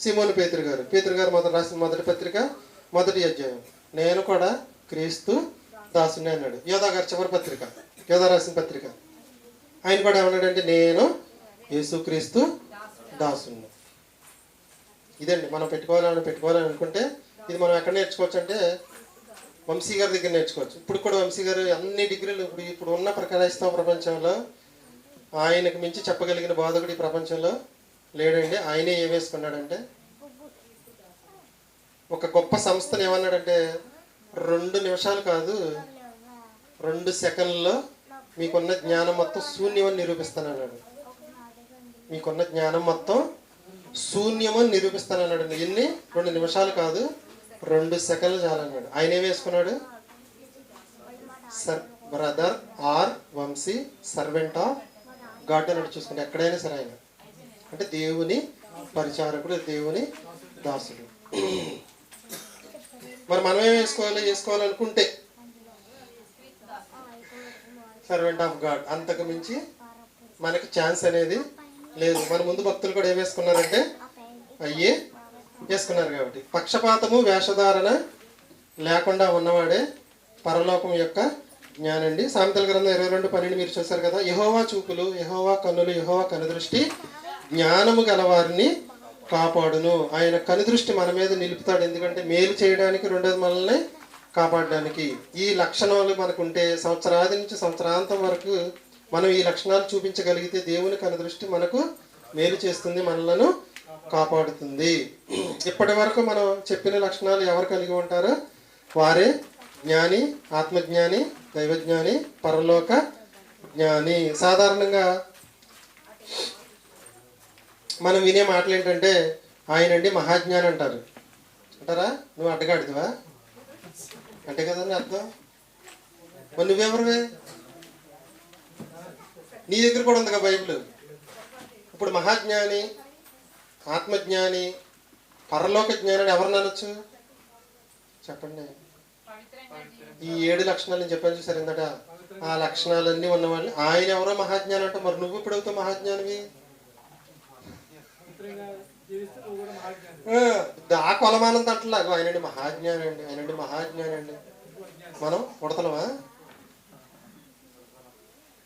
సిమోను పేతురు గారు రాసిన మొదటి పత్రిక మొదటి అధ్యాయం, నేను కూడా క్రీస్తు దాసుని అన్నాడు. యోధా గారు చివరి పత్రిక, యోధా రాసిన పత్రిక, ఆయన కూడా ఏమన్నాడంటే నేను యేసుక్రీస్తు దాసుని. ఇదండి మనం పెట్టుకోవాలని అనుకుంటే ఇది మనం ఎక్కడ నేర్చుకోవచ్చు అంటే వంశీ గారి దగ్గర నేర్చుకోవచ్చు. ఇప్పుడు కూడా వంశీ గారు అన్ని డిగ్రీలు ఇప్పుడు ఉన్న క్రైస్తవ ప్రపంచంలో ఆయనకు మించి చెప్పగలిగిన బోధకుడు ఈ ప్రపంచంలో లేడండి. ఆయనే ఏం వేసుకున్నాడంటే ఒక గొప్ప సంస్థను ఏమన్నాడంటే 2 నిమిషాలు కాదు 2 సెకండ్లలో మీకున్న జ్ఞానం మొత్తం శూన్యమని నిరూపిస్తానన్నాడు. మీకున్న జ్ఞానం మొత్తం శూన్యమని నిరూపిస్తానన్నాడు. ఎన్ని 2 నిమిషాలు కాదు 2 సెకండ్లు చాలన్నాడు. ఆయన ఏం వేసుకున్నాడు? Brother R Vamshi servant of God అని చూసుకుంటే ఎక్కడైనా సరే ఆయన అంటే దేవుని పరిచారకుడు, దేవుని దాసుడు. మరి మనం ఏం వేసుకోవాలనుకుంటే సర్వెంట్ ఆఫ్ గాడ్, అంతకు మించి మనకి ఛాన్స్ అనేది లేదు. మన ముందు భక్తులు కూడా ఏం వేసుకున్నారంటే అయ్యే వేసుకున్నారు. కాబట్టి పక్షపాతము వేషధారణ లేకుండా ఉన్నవాడే పరలోకం యొక్క జ్ఞానండి. సామెతల గ్రంథం 22:12 మీరు చూశారు కదా, యెహోవా చూపులు, యెహోవా కన్నులు, యెహోవా కనుదృష్టి జ్ఞానము గలవారిని కాపాడును. ఆయన కనుదృష్టి మన మీద నిలుపుతాడు. ఎందుకంటే మేలు చేయడానికి, రెండోది మనల్ని కాపాడడానికి. ఈ లక్షణాలు మనకుంటే సంవత్సరాది నుంచి సంవత్సరాంతం వరకు మనం ఈ లక్షణాలు చూపించగలిగితే దేవుని కనుదృష్టి మనకు మేలు చేస్తుంది, మనలను కాపాడుతుంది. ఇప్పటి వరకు మనం చెప్పిన లక్షణాలు ఎవరు కలిగి ఉంటారో వారే జ్ఞాని, ఆత్మజ్ఞాని, దైవజ్ఞాని, పరలోక జ్ఞాని. సాధారణంగా మనం వినే మాటలు ఏంటంటే ఆయనండి మహాజ్ఞాని అంటారు. అంటారా? నువ్వు అడ్డగాడిదివా అంటే కదండి అర్థం. మరి నువ్వెవరివే? నీ దగ్గర కూడా ఉందిగా బైబిల్. ఇప్పుడు మహాజ్ఞాని, ఆత్మజ్ఞాని, పరలోక జ్ఞాని ఎవరిని అనొచ్చు చెప్పండి? ఈ 7 లక్షణాలు నేను చెప్పాను చూసారు ఇందట, ఆ లక్షణాలన్నీ ఉన్నవాళ్ళు. ఆయన ఎవరో మహాజ్ఞాని అంటే మరి నువ్వు ఇప్పుడు అవుతావు మహాజ్ఞానివి. ఆ కొలమానం తట్లా ఆయనండి మహాజ్ఞాని అండి, ఆయనండి మహాజ్ఞాని అండి. మనం ఉడతలమా?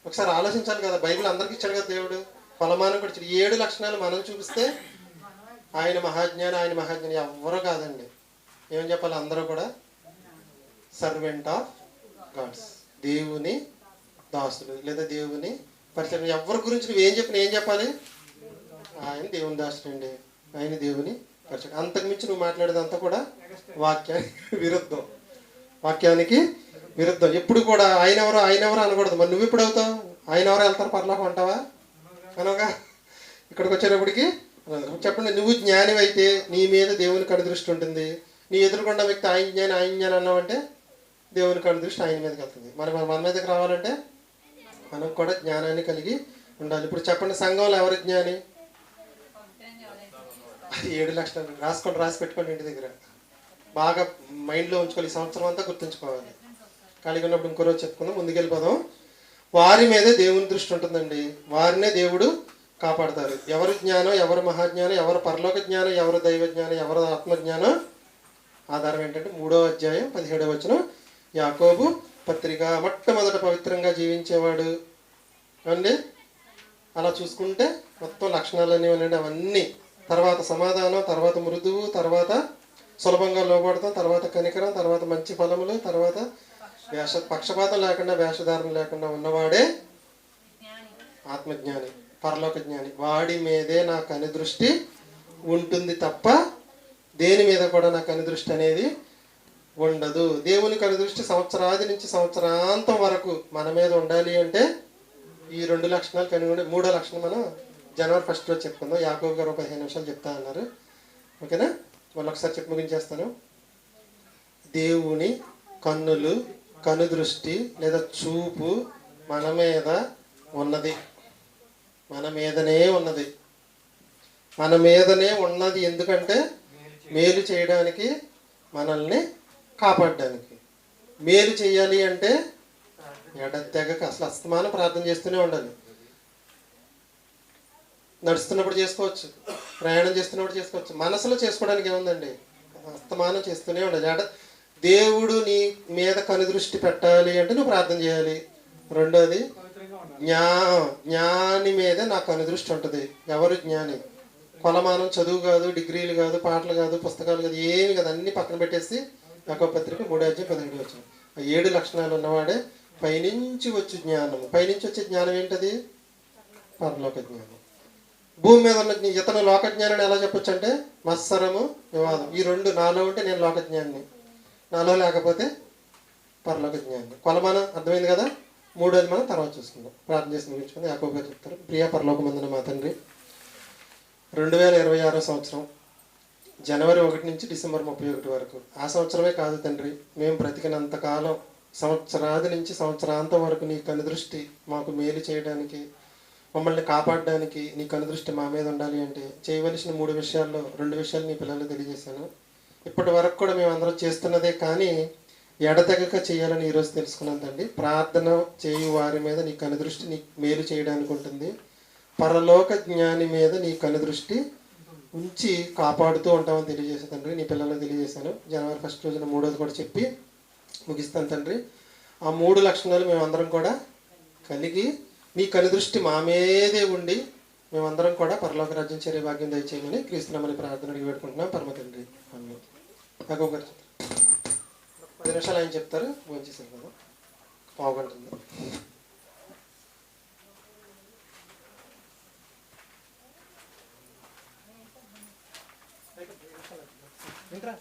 ఒకసారి ఆలోచించాలి కదా. బైబిల్ అందరికి ఇచ్చాడు కదా దేవుడు, కొలమానం కూడా ఇచ్చాడు. 7 లక్షణాలు మనం చూపిస్తే ఆయన మహాజ్ఞాని, ఆయన మహాజ్ఞాని ఎవరో కాదండి. ఏమని చెప్పాలి? అందరూ కూడా సర్వెంట్ ఆఫ్ గాడ్స్, దేవుని దాసుడు లేదా దేవుని పరిచయం. ఎవరి గురించి నువ్వేం చెప్పినా ఏం చెప్పాలి? ఆయన దేవుని దాసుడు అండి, ఆయన దేవుని పరిచయం. అంతకుమించి నువ్వు మాట్లాడేదంతా కూడా వాక్యానికి విరుద్ధం, వాక్యానికి విరుద్ధం. ఎప్పుడు కూడా ఆయన ఎవరో అనకూడదు. మరి నువ్వు ఇప్పుడు అవుతావు? ఆయన ఎవరో వెళ్తారు పర్లోకం అంటావా? అనగా ఇక్కడికి వచ్చేటప్పటికి చెప్పండి, నువ్వు జ్ఞాని అయితే నీ మీద దేవుని కనుదృష్టి ఉంటుంది. నీ ఎదురుకొండ వ్యక్తి ఆయన జ్ఞాని అన్నావంటే దేవుని కనుదృష్టి ఆయన మీదకి వెళ్తుంది. మన మీదకి రావాలంటే మనం కూడా జ్ఞానాన్ని కలిగి ఉండాలి. ఇప్పుడు చెప్పండి, సంఘంలో ఎవరు జ్ఞాని? 7 లక్షలు రాసి పెట్టుకోండి ఇంటి దగ్గర, బాగా మైండ్లో ఉంచుకోవాలి. ఈ సంవత్సరం అంతా గుర్తుంచుకోవాలి. ఖాళీగా ఉన్నప్పుడు ఇంకో రోజు చెప్పుకుందాం, ముందుకెళ్ళిపోదాం. వారి మీదే దేవుని దృష్టి ఉంటుందండి, వారినే దేవుడు కాపాడతారు. ఎవరు జ్ఞానం, ఎవరు మహాజ్ఞానం, ఎవరు పరలోక జ్ఞానం, ఎవరు దైవ జ్ఞానం, ఎవరు ఆత్మజ్ఞానం ఆధారం ఏంటంటే 3వ అధ్యాయం 17వ వచనం. యాకోబు పత్రిక, మొట్టమొదట పవిత్రంగా జీవించేవాడు అండి. అలా చూసుకుంటే మొత్తం లక్షణాలన్నీ ఉన్నాయండి. అవన్నీ తర్వాత సమాధానం, తర్వాత మృదువు, తర్వాత సులభంగా లోబడతాం, తర్వాత కనికరం, తర్వాత మంచి ఫలములు, తర్వాత పక్షపాతం లేకుండా వేషధారణ లేకుండా ఉన్నవాడే ఆత్మజ్ఞాని, పరలోక జ్ఞాని. వాడి మీదే నా కనుదృష్టి ఉంటుంది తప్ప దేని మీద కూడా నా కనుదృష్టి అనేది ఉండదు. దేవుని కనుదృష్టి సంవత్సరాది నుంచి సంవత్సరాంతం వరకు మన మీద ఉండాలి అంటే ఈ 2 లక్షణాలు కలిగి ఉండి, 3వ లక్షణం మనం జనవరి 1 రోజు చెప్పుకుందాం. యాకోబు గారు 15 నిమిషాలు చెప్తా అన్నారు. ఓకేనా? వాళ్ళు ఒకసారి చెప్పి ముగించేస్తాను. దేవుని కన్నులు, కనుదృష్టి లేదా చూపు మన మీద ఉన్నది, మన మీదనే ఉన్నది, మన మీదనే ఉన్నది. ఎందుకంటే మేలు చేయడానికి, మనల్ని కాపాడడానికి. మేలు చేయాలి అంటే ఎడతెగక అసలు అస్తమానం ప్రార్థన చేస్తూనే ఉండాలి. నడుస్తున్నప్పుడు చేసుకోవచ్చు, ప్రయాణం చేస్తున్నప్పుడు చేసుకోవచ్చు. మనసులో చేసుకోవడానికి ఏముందండి, అస్తమానం చేస్తూనే ఉండాలి. దేవుడు నీ మీద కనుదృష్టి పెట్టాలి అంటే నువ్వు ప్రార్థన చేయాలి. రెండోది జ్ఞాని మీద నాకు కనుదృష్టి ఉంటుంది. ఎవరు జ్ఞాని? కొలమానం, చదువు కాదు, డిగ్రీలు కాదు, పాటలు కాదు, పుస్తకాలు కాదు, ఏమి కాదు, అన్ని పక్కన పెట్టేసి యాకోబు పత్రిక 3:17 వచ్చిన ఆ 7 లక్షణాలు ఉన్నవాడే పైనుంచి వచ్చే జ్ఞానం. పైనుంచి వచ్చే జ్ఞానం ఏంటది? పరలోక జ్ఞానం. భూమి మీద ఉన్న ఇతను లోక జ్ఞానాన్ని ఎలా చెప్పొచ్చు అంటే మత్సరము, వివాదం. ఈ రెండు నాలో ఉంటే నేను లోక జ్ఞాని, నాలో లేకపోతే పరలోక జ్ఞాని. కొలమానం అర్థమైంది కదా. మూడోది మనం తర్వాత చూసుకుందాం. ప్రార్థన చేసి ముగించుకుంది. యాకోబు గారు చెప్తారు. ప్రియ పరలోకమందున మా తండ్రి, 2026 సంవత్సరం జనవరి 1 నుంచి డిసెంబర్ 31 వరకు, ఆ సంవత్సరమే కాదు తండ్రి, మేము బ్రతికినంత కాలం సంవత్సరాది నుంచి సంవత్సరాంతం వరకు నీ కనుదృష్టి మాకు మేలు చేయడానికి, మమ్మల్ని కాపాడడానికి నీ కనుదృష్టి మా మీద ఉండాలి అంటే చేయవలసిన 3 విషయాల్లో 2 విషయాలు నీ పిల్లలు తెలియజేశాను. ఇప్పటి వరకు కూడా మేము అందరం చేస్తున్నదే, కానీ ఎడతెగక చేయాలని ఈరోజు తెలుసుకున్నాం తండ్రి. ప్రార్థన చేయు వారి మీద నీ కనుదృష్టి నీ మేలు చేయడానికి ఉంటుంది. పరలోక జ్ఞాని మీద నీ కనుదృష్టి ఉంచి కాపాడుతూ ఉంటామని తెలియజేసా తండ్రి. నీ పిల్లలకు తెలియజేశాను. జనవరి 1 రోజున 3వది కూడా చెప్పి ముగిస్తాను తండ్రి. ఆ 3 లక్షణాలు మేమందరం కూడా కలిగి నీ కనుదృష్టి మా మీదే ఉండి మేమందరం కూడా పరలోక రాజ్యం చేరే భాగ్యం దయచేయమని క్రీస్తునామని ప్రార్థన అడిగి పెట్టుకుంటున్నాం పరమ తండ్రి. ఆమేన్. యాకోబు గారు 10 నిమిషాలు ఆయన చెప్తారు. భోంచేసారు కదా, పావుగంటుంది. ఇంకా